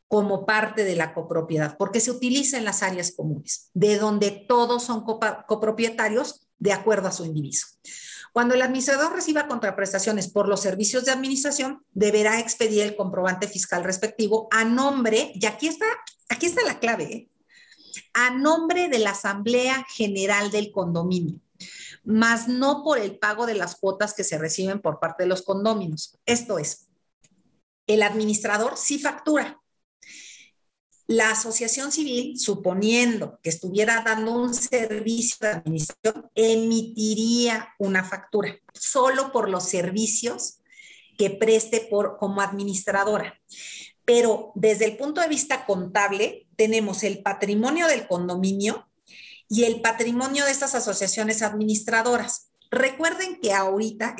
como parte de la copropiedad, porque se utiliza en las áreas comunes, de donde todos son copropietarios de acuerdo a su indiviso. Cuando el administrador reciba contraprestaciones por los servicios de administración, deberá expedir el comprobante fiscal respectivo a nombre, y aquí está la clave, a nombre de la Asamblea General del Condominio, más no por el pago de las cuotas que se reciben por parte de los condóminos. Esto es, el administrador sí factura. La asociación civil, suponiendo que estuviera dando un servicio de administración, emitiría una factura solo por los servicios que preste como administradora. Pero desde el punto de vista contable, tenemos el patrimonio del condominio y el patrimonio de estas asociaciones administradoras. Recuerden que ahorita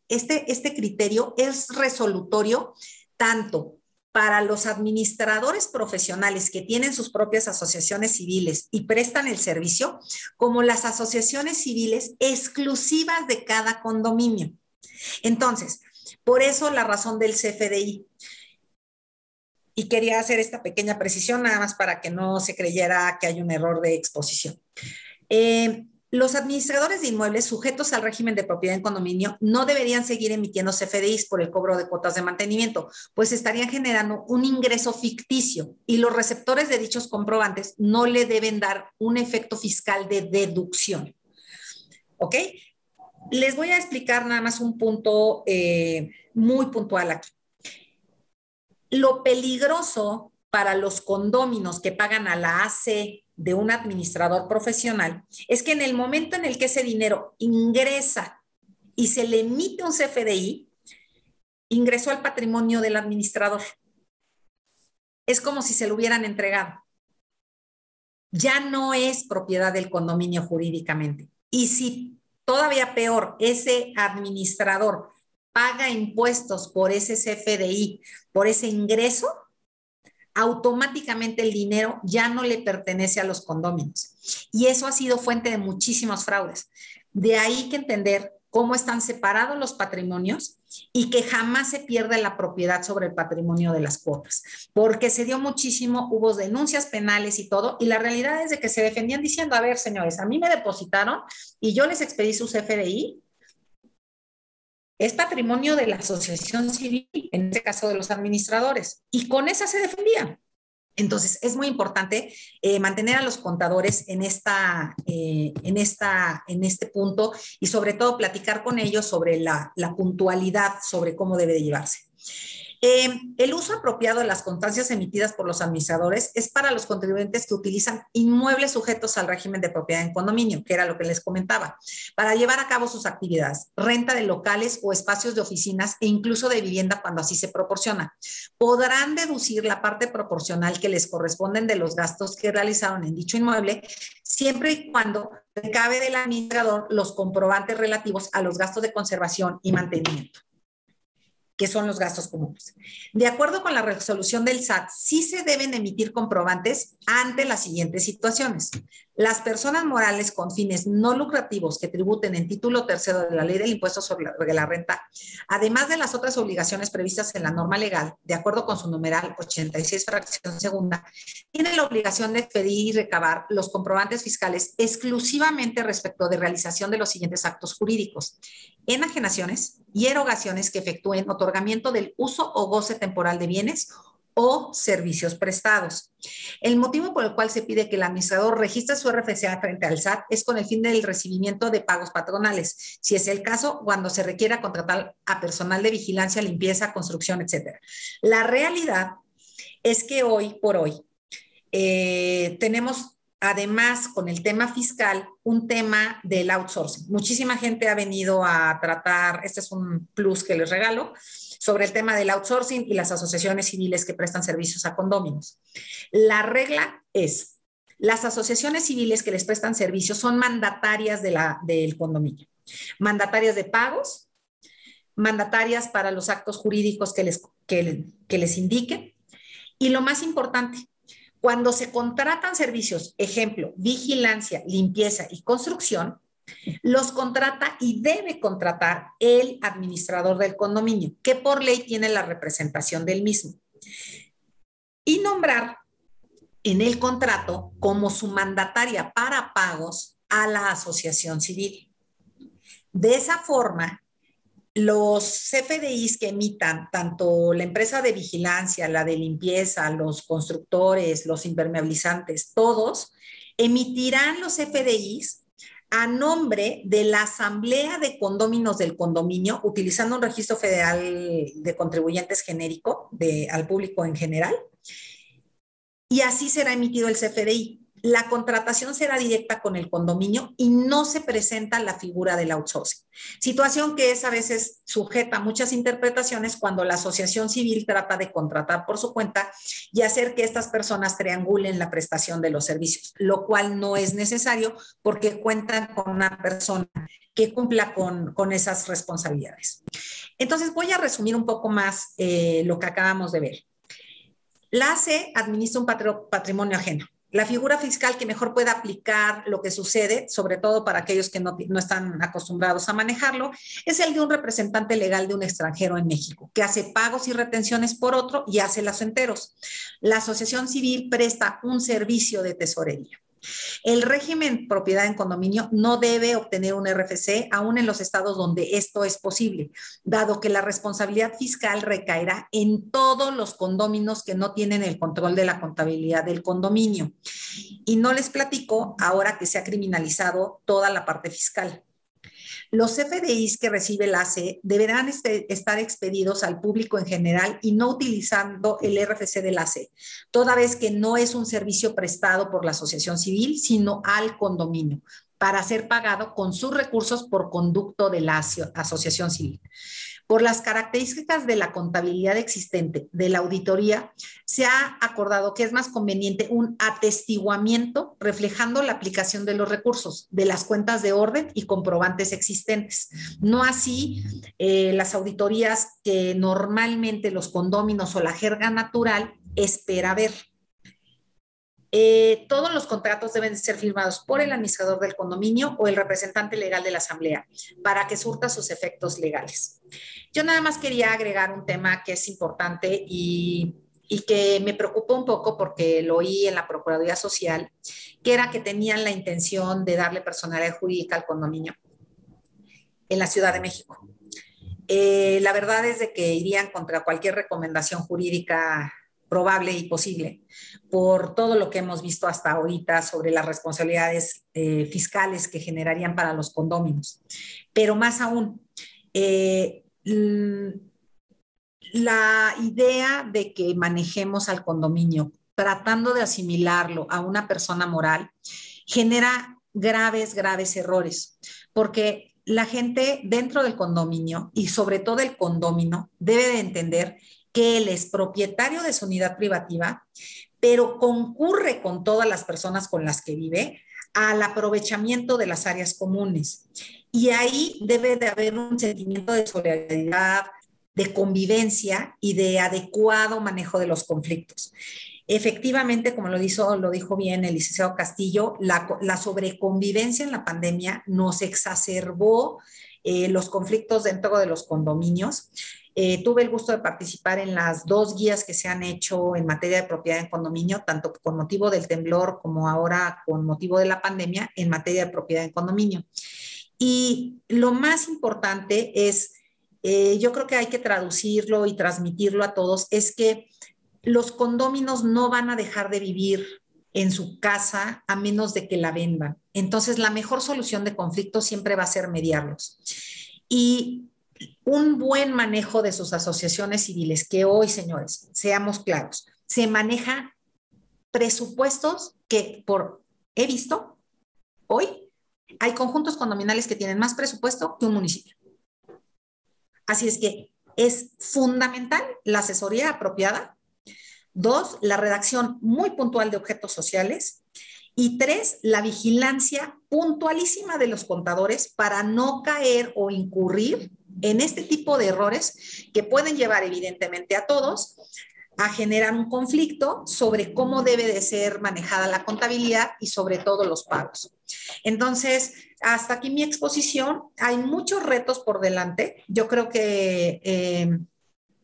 este criterio es resolutorio tanto para los administradores profesionales que tienen sus propias asociaciones civiles y prestan el servicio, como las asociaciones civiles exclusivas de cada condominio. Entonces, por eso la razón del CFDI. Y quería hacer esta pequeña precisión nada más para que no se creyera que hay un error de exposición. Los administradores de inmuebles sujetos al régimen de propiedad en condominio no deberían seguir emitiendo CFDIs por el cobro de cuotas de mantenimiento, pues estarían generando un ingreso ficticio y los receptores de dichos comprobantes no le deben dar un efecto fiscal de deducción. ¿Ok? Les voy a explicar nada más un punto muy puntual aquí. Lo peligroso para los condóminos que pagan a la AC de un administrador profesional es que en el momento en el que ese dinero ingresa y se le emite un CFDI, ingresó al patrimonio del administrador. Es como si se lo hubieran entregado. Ya no es propiedad del condominio jurídicamente. Y si todavía peor, ese administrador paga impuestos por ese CFDI, por ese ingreso, automáticamente el dinero ya no le pertenece a los condóminos. Y eso ha sido fuente de muchísimos fraudes. De ahí que entender cómo están separados los patrimonios y que jamás se pierde la propiedad sobre el patrimonio de las cuotas, porque se dio muchísimo, hubo denuncias penales y todo, y la realidad es de que se defendían diciendo, a ver, señores, a mí me depositaron y yo les expedí su CFDI, es patrimonio de la asociación civil, en este caso de los administradores, y con esa se defendían. Entonces, es muy importante mantener a los contadores en este punto y sobre todo platicar con ellos sobre la puntualidad, sobre cómo debe de llevarse. El uso apropiado de las constancias emitidas por los administradores es para los contribuyentes que utilizan inmuebles sujetos al régimen de propiedad en condominio, que era lo que les comentaba, para llevar a cabo sus actividades, renta de locales o espacios de oficinas e incluso de vivienda cuando así se proporciona. Podrán deducir la parte proporcional que les corresponden de los gastos que realizaron en dicho inmueble, siempre y cuando recabe del administrador los comprobantes relativos a los gastos de conservación y mantenimiento, que son los gastos comunes. De acuerdo con la resolución del SAT, sí se deben emitir comprobantes ante las siguientes situaciones. Las personas morales con fines no lucrativos que tributen en título tercero de la Ley del Impuesto sobre la Renta, además de las otras obligaciones previstas en la norma legal, de acuerdo con su numeral 86 fracción segunda, tienen la obligación de expedir y recabar los comprobantes fiscales exclusivamente respecto de realización de los siguientes actos jurídicos: enajenaciones y erogaciones que efectúen otorgamiento del uso o goce temporal de bienes o servicios prestados. El motivo por el cual se pide que el administrador registre su RFC frente al SAT es con el fin del recibimiento de pagos patronales, si es el caso, cuando se requiera contratar a personal de vigilancia, limpieza, construcción, etc. La realidad es que hoy por hoy tenemos, además, con el tema fiscal, un tema del outsourcing. Muchísima gente ha venido a tratar, este es un plus que les regalo, sobre el tema del outsourcing y las asociaciones civiles que prestan servicios a condóminos. La regla es, las asociaciones civiles que les prestan servicios son mandatarias del condominio, mandatarias de pagos, mandatarias para los actos jurídicos que les indiquen, y lo más importante, cuando se contratan servicios, ejemplo, vigilancia, limpieza y construcción, los contrata y debe contratar el administrador del condominio, que por ley tiene la representación del mismo, y nombrar en el contrato como su mandataria para pagos a la asociación civil. De esa forma, los CFDIs que emitan tanto la empresa de vigilancia, la de limpieza, los constructores, los impermeabilizantes, todos emitirán los CFDIs a nombre de la Asamblea de Condóminos del condominio, utilizando un registro federal de contribuyentes genérico al público en general, y así será emitido el CFDI. La contratación será directa con el condominio y no se presenta la figura del outsourcing. Situación que es a veces sujeta a muchas interpretaciones cuando la asociación civil trata de contratar por su cuenta y hacer que estas personas triangulen la prestación de los servicios, lo cual no es necesario porque cuentan con una persona que cumpla con esas responsabilidades. Entonces voy a resumir un poco más lo que acabamos de ver. La ACE administra un patrimonio ajeno. La figura fiscal que mejor puede aplicar lo que sucede, sobre todo para aquellos que no están acostumbrados a manejarlo, es el de un representante legal de un extranjero en México, que hace pagos y retenciones por otro y hace los enteros. La asociación civil presta un servicio de tesorería. El régimen propiedad en condominio no debe obtener un RFC, aún en los estados donde esto es posible, dado que la responsabilidad fiscal recaerá en todos los condóminos que no tienen el control de la contabilidad del condominio. Y no les platico ahora que se ha criminalizado toda la parte fiscal. Los FDIs que recibe la ACE deberán estar expedidos al público en general y no utilizando el RFC de la ACE, toda vez que no es un servicio prestado por la asociación civil, sino al condominio, para ser pagado con sus recursos por conducto de la asociación civil. Por las características de la contabilidad existente de la auditoría, se ha acordado que es más conveniente un atestiguamiento reflejando la aplicación de los recursos de las cuentas de orden y comprobantes existentes. No así las auditorías que normalmente los condóminos o la jerga natural espera ver. Todos los contratos deben ser firmados por el administrador del condominio o el representante legal de la asamblea para que surta sus efectos legales. Yo nada más quería agregar un tema que es importante y que me preocupó un poco porque lo oí en la Procuraduría Social, que era que tenían la intención de darle personalidad jurídica al condominio en la Ciudad de México. La verdad es de que irían contra cualquier recomendación jurídica probable y posible, por todo lo que hemos visto hasta ahorita sobre las responsabilidades fiscales que generarían para los condóminos. Pero más aún, la idea de que manejemos al condominio tratando de asimilarlo a una persona moral genera graves errores, porque la gente dentro del condominio y sobre todo el condómino debe de entender que él es propietario de su unidad privativa, pero concurre con todas las personas con las que vive al aprovechamiento de las áreas comunes. Y ahí debe de haber un sentimiento de solidaridad, de convivencia y de adecuado manejo de los conflictos. Efectivamente, como lo dijo bien el licenciado Castillo, la sobreconvivencia en la pandemia nos exacerbó los conflictos dentro de los condominios. Tuve el gusto de participar en las 2 guías que se han hecho en materia de propiedad en condominio, tanto con motivo del temblor como ahora con motivo de la pandemia en materia de propiedad en condominio. Y lo más importante es, yo creo que hay que traducirlo y transmitirlo a todos, es que los condóminos no van a dejar de vivir en su casa a menos de que la vendan. Entonces, la mejor solución de conflictos siempre va a ser mediarlos. Y un buen manejo de sus asociaciones civiles, que hoy, señores, seamos claros, se maneja presupuestos que he visto hoy, hay conjuntos condominales que tienen más presupuesto que un municipio. Así es que es fundamental la asesoría apropiada. 2, la redacción muy puntual de objetos sociales. Y 3, la vigilancia puntualísima de los contadores para no caer o incurrir en este tipo de errores que pueden llevar evidentemente a todos a generar un conflicto sobre cómo debe de ser manejada la contabilidad y sobre todo los pagos. Entonces, hasta aquí mi exposición. Hay muchos retos por delante. Yo creo que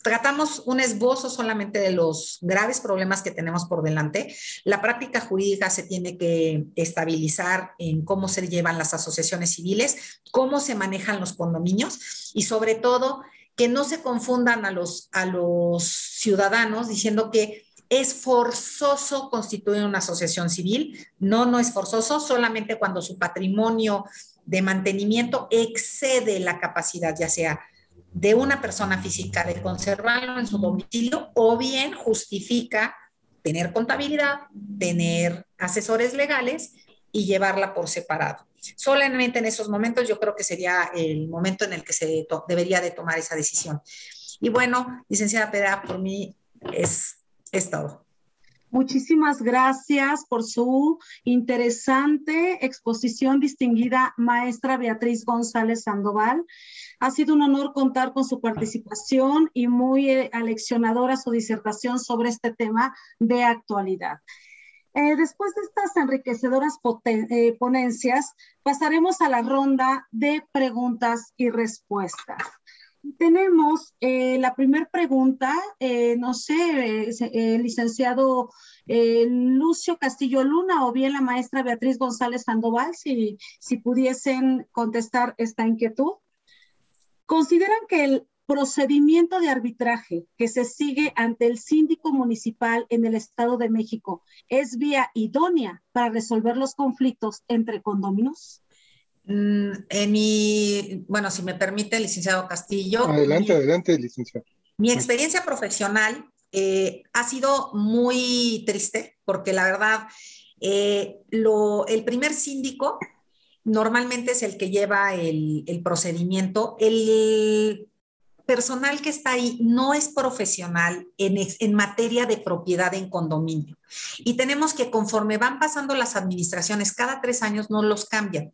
tratamos un esbozo solamente de los graves problemas que tenemos por delante. La práctica jurídica se tiene que estabilizar en cómo se llevan las asociaciones civiles, cómo se manejan los condominios y sobre todo que no se confundan a los ciudadanos diciendo que es forzoso constituir una asociación civil. No, no es forzoso, solamente cuando su patrimonio de mantenimiento excede la capacidad, ya sea de una persona física de conservarlo en su domicilio o bien justifica tener contabilidad, tener asesores legales y llevarla por separado. Solamente en esos momentos yo creo que sería el momento en el que se debería de tomar esa decisión. Y bueno, licenciada Pera, por mí es todo. Muchísimas gracias por su interesante exposición, distinguida maestra Beatriz González Sandoval. Ha sido un honor contar con su participación y muy aleccionadora su disertación sobre este tema de actualidad. Después de estas enriquecedoras ponencias, pasaremos a la ronda de preguntas y respuestas. Tenemos la primera pregunta, no sé, licenciado Lucio Castillo Luna o bien la maestra Beatriz González Sandoval, si pudiesen contestar esta inquietud. ¿Consideran que el procedimiento de arbitraje que se sigue ante el síndico municipal en el Estado de México es vía idónea para resolver los conflictos entre condóminos? Bueno, si me permite, licenciado Castillo. Adelante, licenciado. Mi experiencia profesional ha sido muy triste porque la verdad, el primer síndico normalmente es el que lleva el procedimiento. El personal que está ahí no es profesional en materia de propiedad en condominio. Y tenemos que, conforme van pasando las administraciones, cada 3 años no los cambian.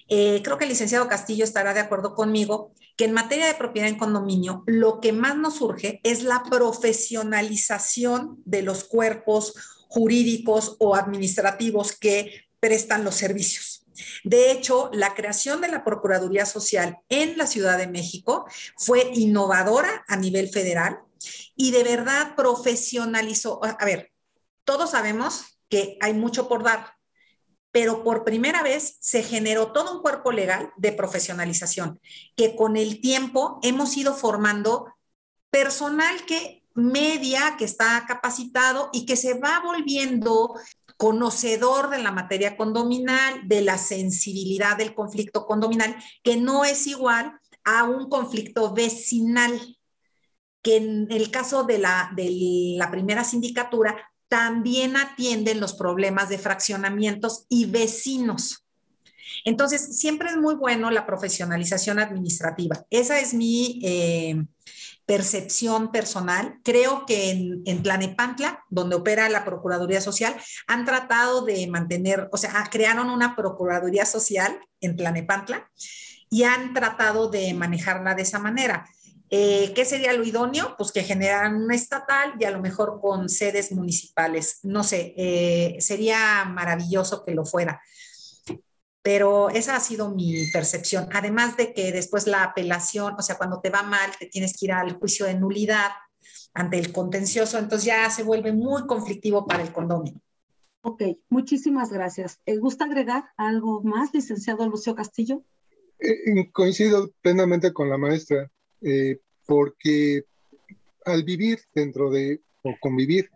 Creo que el licenciado Castillo estará de acuerdo conmigo que en materia de propiedad en condominio, lo que más nos surge es la profesionalización de los cuerpos jurídicos o administrativos que prestan los servicios. De hecho, la creación de la Procuraduría Social en la Ciudad de México fue innovadora a nivel federal y de verdad profesionalizó. A ver, todos sabemos que hay mucho por dar, pero por primera vez se generó todo un cuerpo legal de profesionalización, que con el tiempo hemos ido formando personal que está capacitado y que se va volviendo conocedor de la materia condominal, de la sensibilidad del conflicto condominal, que no es igual a un conflicto vecinal, que en el caso de la primera sindicatura también atienden los problemas de fraccionamientos y vecinos. Entonces, siempre es muy bueno la profesionalización administrativa. Esa es mi percepción personal. Creo que en Tlanepantla, donde opera la Procuraduría Social, han tratado de mantener, o sea, crearon una Procuraduría Social en Tlanepantla y han tratado de manejarla de esa manera. ¿Qué sería lo idóneo? Pues que generaran una estatal y a lo mejor con sedes municipales. No sé, sería maravilloso que lo fuera. Pero esa ha sido mi percepción. Además de que después la apelación, o sea, cuando te va mal, te tienes que ir al juicio de nulidad ante el contencioso, entonces ya se vuelve muy conflictivo para el condominio. Ok, muchísimas gracias. ¿Gusta agregar algo más, licenciado Lucio Castillo? Coincido plenamente con la maestra, porque al vivir o convivir,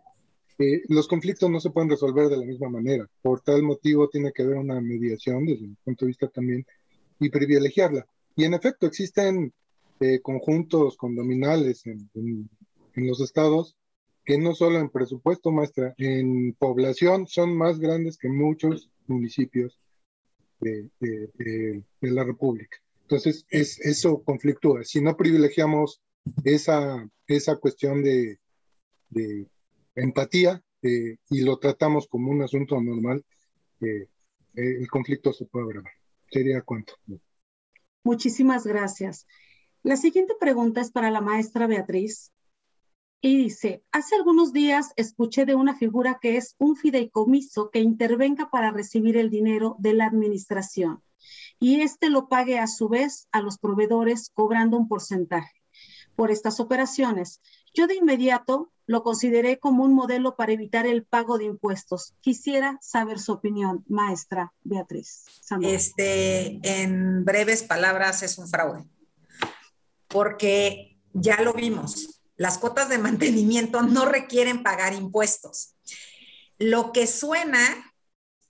los conflictos no se pueden resolver de la misma manera. Por tal motivo tiene que haber una mediación desde mi punto de vista también y privilegiarla. Y en efecto existen conjuntos condominales en los estados que no solo en presupuesto, maestra, en población son más grandes que muchos municipios de la República. Entonces, eso conflictúa. Si no privilegiamos esa cuestión de empatía y lo tratamos como un asunto normal, el conflicto se puede agravar. ¿Sería cuánto? Muchísimas gracias. La siguiente pregunta es para la maestra Beatriz y dice, hace algunos días escuché de una figura que es un fideicomiso que intervenga para recibir el dinero de la administración y lo pague a su vez a los proveedores cobrando un porcentaje por estas operaciones. Yo de inmediato lo consideré como un modelo para evitar el pago de impuestos. Quisiera saber su opinión, maestra Beatriz Sandoval. En breves palabras, es un fraude, porque ya lo vimos. Las cuotas de mantenimiento no requieren pagar impuestos. Lo que suena,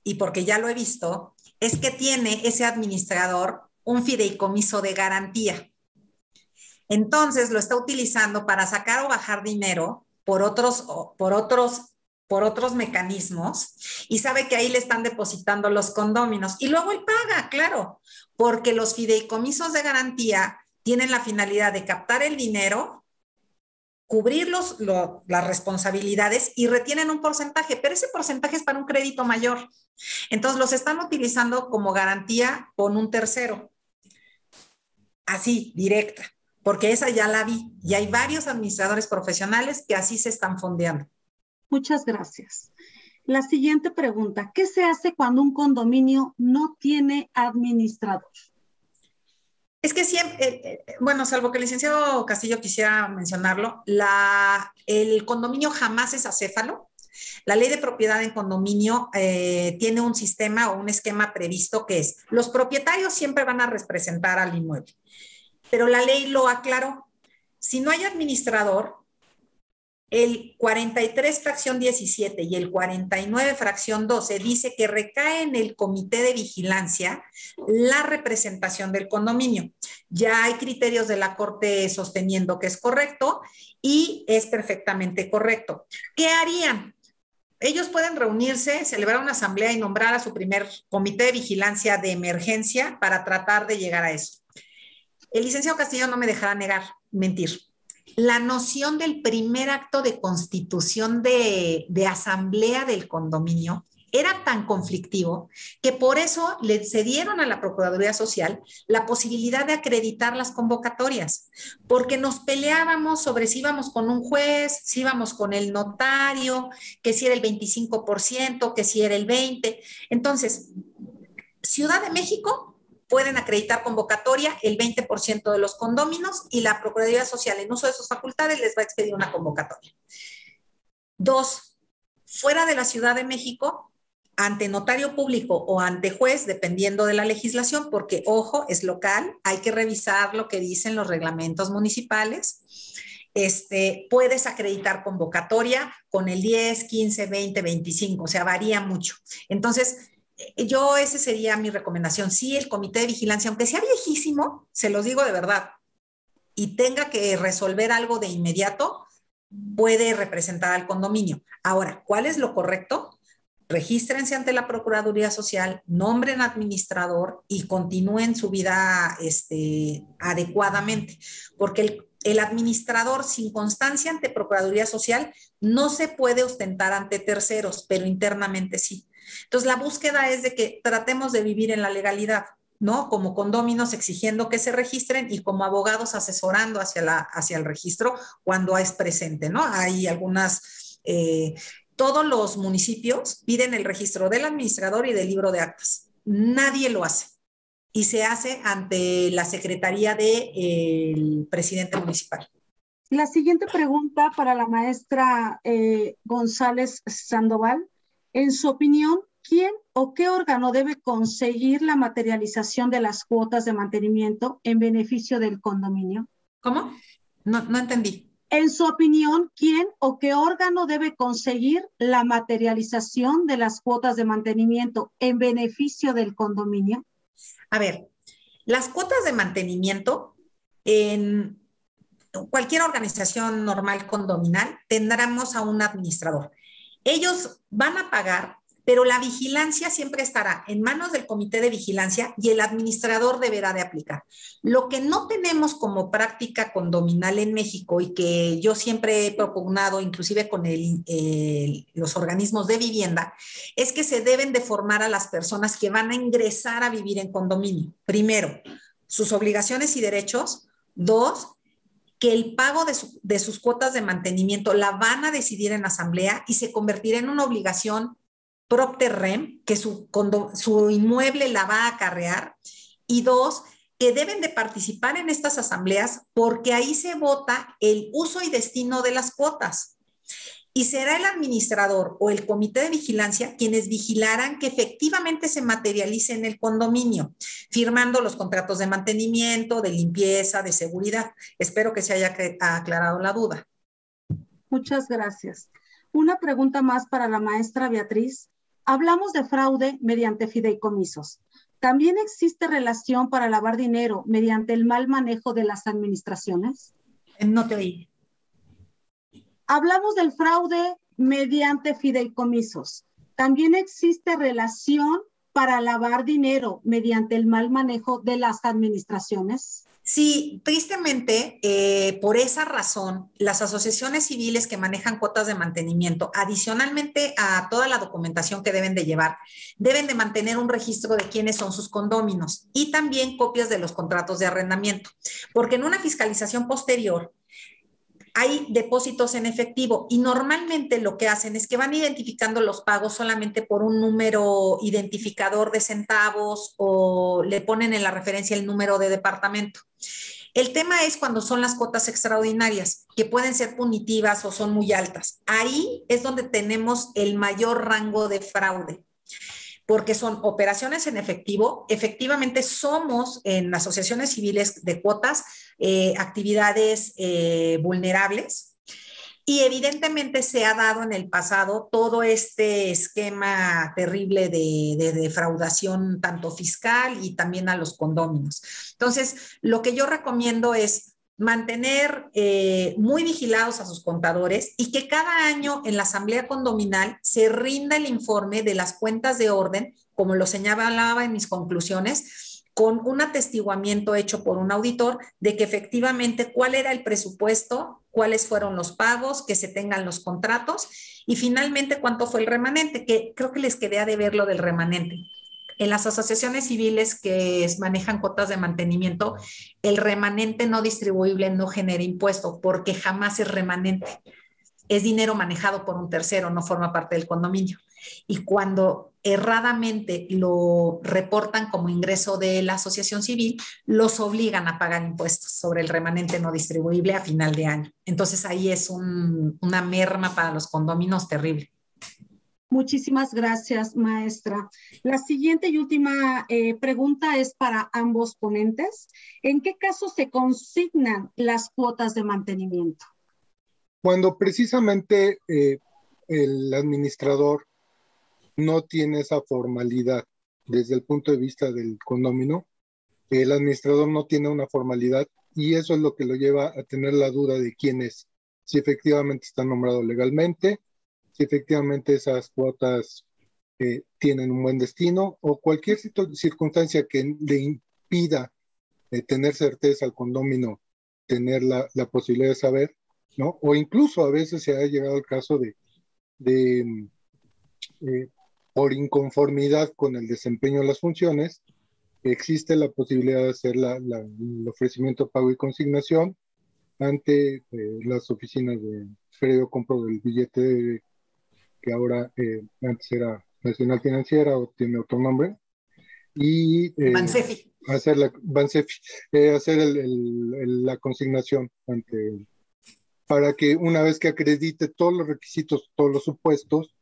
y porque ya lo he visto, es que tiene ese administrador un fideicomiso de garantía. Entonces lo está utilizando para sacar o bajar dinero por otros mecanismos y sabe que ahí le están depositando los condóminos y luego él paga, claro, porque los fideicomisos de garantía tienen la finalidad de captar el dinero cubrir las responsabilidades y retienen un porcentaje, pero ese porcentaje es para un crédito mayor. Entonces los están utilizando como garantía con un tercero, así, directa, porque esa ya la vi y hay varios administradores profesionales que así se están fondeando. Muchas gracias. La siguiente pregunta, ¿qué se hace cuando un condominio no tiene administrador? Es que siempre, bueno, salvo que el licenciado Castillo quisiera mencionarlo, el condominio jamás es acéfalo. La ley de propiedad en condominio tiene un sistema o un esquema previsto que es, los propietarios siempre van a representar al inmueble, pero la ley lo aclaró. Si no hay administrador, el 43 fracción 17 y el 49 fracción 12 dice que recae en el comité de vigilancia la representación del condominio. Ya hay criterios de la Corte sosteniendo que es correcto y es perfectamente correcto. ¿Qué harían? Ellos pueden reunirse, celebrar una asamblea y nombrar a su primer comité de vigilancia de emergencia para tratar de llegar a eso. El licenciado Castillo no me dejará mentir. La noción del primer acto de constitución de asamblea del condominio era tan conflictivo que por eso le cedieron a la Procuraduría Social la posibilidad de acreditar las convocatorias, porque nos peleábamos sobre si íbamos con un juez, si íbamos con el notario, que si era el 25%, que si era el 20%. Entonces, Ciudad de México pueden acreditar convocatoria el 20% de los condóminos y la Procuraduría Social, en uso de sus facultades, les va a expedir una convocatoria. 2, fuera de la Ciudad de México, ante notario público o ante juez, dependiendo de la legislación, porque, ojo, es local, hay que revisar lo que dicen los reglamentos municipales. Puedes acreditar convocatoria con el 10, 15, 20, 25, o sea, varía mucho. Entonces, esa sería mi recomendación. Sí, el comité de vigilancia, aunque sea viejísimo, se los digo de verdad, y tenga que resolver algo de inmediato, puede representar al condominio. Ahora, ¿cuál es lo correcto? Regístrense ante la Procuraduría Social, nombren administrador y continúen su vida adecuadamente, porque el administrador sin constancia ante Procuraduría Social no se puede ostentar ante terceros, pero internamente sí. Entonces, la búsqueda es de que tratemos de vivir en la legalidad, ¿no? Como condóminos exigiendo que se registren y como abogados asesorando hacia el registro cuando es presente, ¿no? Hay algunas, todos los municipios piden el registro del administrador y del libro de actas. Nadie lo hace. Y se hace ante la secretaría del presidente municipal. La siguiente pregunta para la maestra González Sandoval. En su opinión, ¿quién o qué órgano debe conseguir la materialización de las cuotas de mantenimiento en beneficio del condominio? ¿Cómo? No entendí. En su opinión, ¿quién o qué órgano debe conseguir la materialización de las cuotas de mantenimiento en beneficio del condominio? A ver, las cuotas de mantenimiento en cualquier organización normal condominal tendremos a un administrador. Ellos van a pagar, pero la vigilancia siempre estará en manos del comité de vigilancia y el administrador deberá de aplicar. Lo que no tenemos como práctica condominal en México y que yo siempre he propugnado, inclusive con los organismos de vivienda, es que se deben de formar a las personas que van a ingresar a vivir en condominio. Primero, sus obligaciones y derechos. 2, que el pago de sus cuotas de mantenimiento la van a decidir en asamblea y se convertirá en una obligación propter rem, que su inmueble la va a acarrear. Y 2, que deben de participar en estas asambleas porque ahí se vota el uso y destino de las cuotas. Y será el administrador o el comité de vigilancia quienes vigilarán que efectivamente se materialice en el condominio, firmando los contratos de mantenimiento, de limpieza, de seguridad. Espero que se haya aclarado la duda. Muchas gracias. Una pregunta más para la maestra Beatriz. Hablamos de fraude mediante fideicomisos. ¿También existe relación para lavar dinero mediante el mal manejo de las administraciones? No te oí. Hablamos del fraude mediante fideicomisos. ¿También existe relación para lavar dinero mediante el mal manejo de las administraciones? Sí, tristemente, por esa razón, las asociaciones civiles que manejan cuotas de mantenimiento, adicionalmente a toda la documentación que deben de llevar, deben de mantener un registro de quiénes son sus condóminos y también copias de los contratos de arrendamiento, porque en una fiscalización posterior hay depósitos en efectivo y normalmente lo que hacen es que van identificando los pagos solamente por un número identificador de centavos o le ponen en la referencia el número de departamento. El tema es cuando son las cuotas extraordinarias, que pueden ser punitivas o son muy altas. Ahí es donde tenemos el mayor rango de fraude, porque son operaciones en efectivo. Efectivamente, somos en asociaciones civiles de cuotas actividades vulnerables. Y evidentemente se ha dado en el pasado todo este esquema terrible de defraudación, tanto fiscal y también a los condóminos. Entonces, lo que yo recomiendo es mantener muy vigilados a sus contadores y que cada año en la asamblea condominal se rinda el informe de las cuentas de orden, como lo señalaba en mis conclusiones, con un atestiguamiento hecho por un auditor de que efectivamente cuál era el presupuesto, cuáles fueron los pagos, que se tengan los contratos y finalmente cuánto fue el remanente, que creo que les quedé a deber lo del remanente. En las asociaciones civiles que manejan cuotas de mantenimiento, el remanente no distribuible no genera impuesto porque jamás es remanente. Es dinero manejado por un tercero, no forma parte del condominio. Y cuando erradamente lo reportan como ingreso de la asociación civil, los obligan a pagar impuestos sobre el remanente no distribuible a final de año. Entonces ahí es una merma para los condominios terrible. Muchísimas gracias, maestra. La siguiente y última pregunta es para ambos ponentes. ¿En qué caso se consignan las cuotas de mantenimiento? Cuando precisamente el administrador no tiene esa formalidad desde el punto de vista del condominio, el administrador no tiene una formalidad y eso es lo que lo lleva a tener la duda de quién es, si efectivamente está nombrado legalmente, si efectivamente esas cuotas tienen un buen destino o cualquier circunstancia que le impida tener certeza al condominio, tener la posibilidad de saber, ¿no? O incluso a veces se ha llegado al caso de por inconformidad con el desempeño de las funciones, existe la posibilidad de hacer el ofrecimiento de pago y consignación ante las oficinas de previo compro del billete que ahora antes era Nacional Financiera o tiene otro nombre, y Bansefi. Hacer la consignación para que una vez que acredite todos los requisitos, todos los supuestos,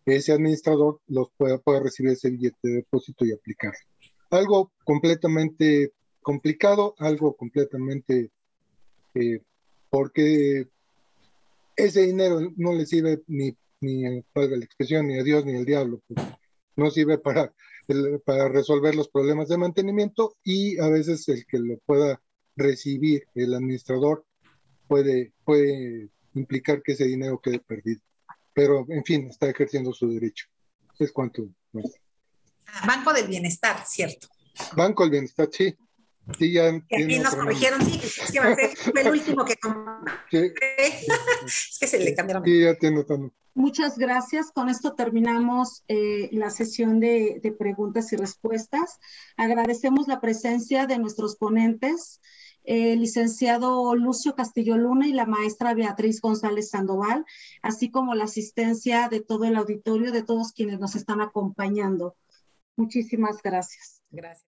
ese administrador los pueda recibir ese billete de depósito y aplicar. Algo completamente complicado, algo completamente porque ese dinero no le sirve ni valga la expresión, ni a Dios ni al diablo, pues, no sirve para resolver los problemas de mantenimiento y a veces el que lo pueda recibir el administrador puede implicar que ese dinero quede perdido. Pero, en fin, está ejerciendo su derecho. Es cuanto. Banco del Bienestar, cierto. Banco del Bienestar, sí. Sí, ya aquí nos corrigieron, sí, es que fue el último que compré. Sí. Es que se le cambiaron. Sí, ya tiene todo. Muchas gracias. Con esto terminamos la sesión de preguntas y respuestas. Agradecemos la presencia de nuestros ponentes, licenciado Lucio Castillo Luna y la maestra Beatriz González Sandoval, así como la asistencia de todo el auditorio, de todos quienes nos están acompañando. Muchísimas gracias. Gracias.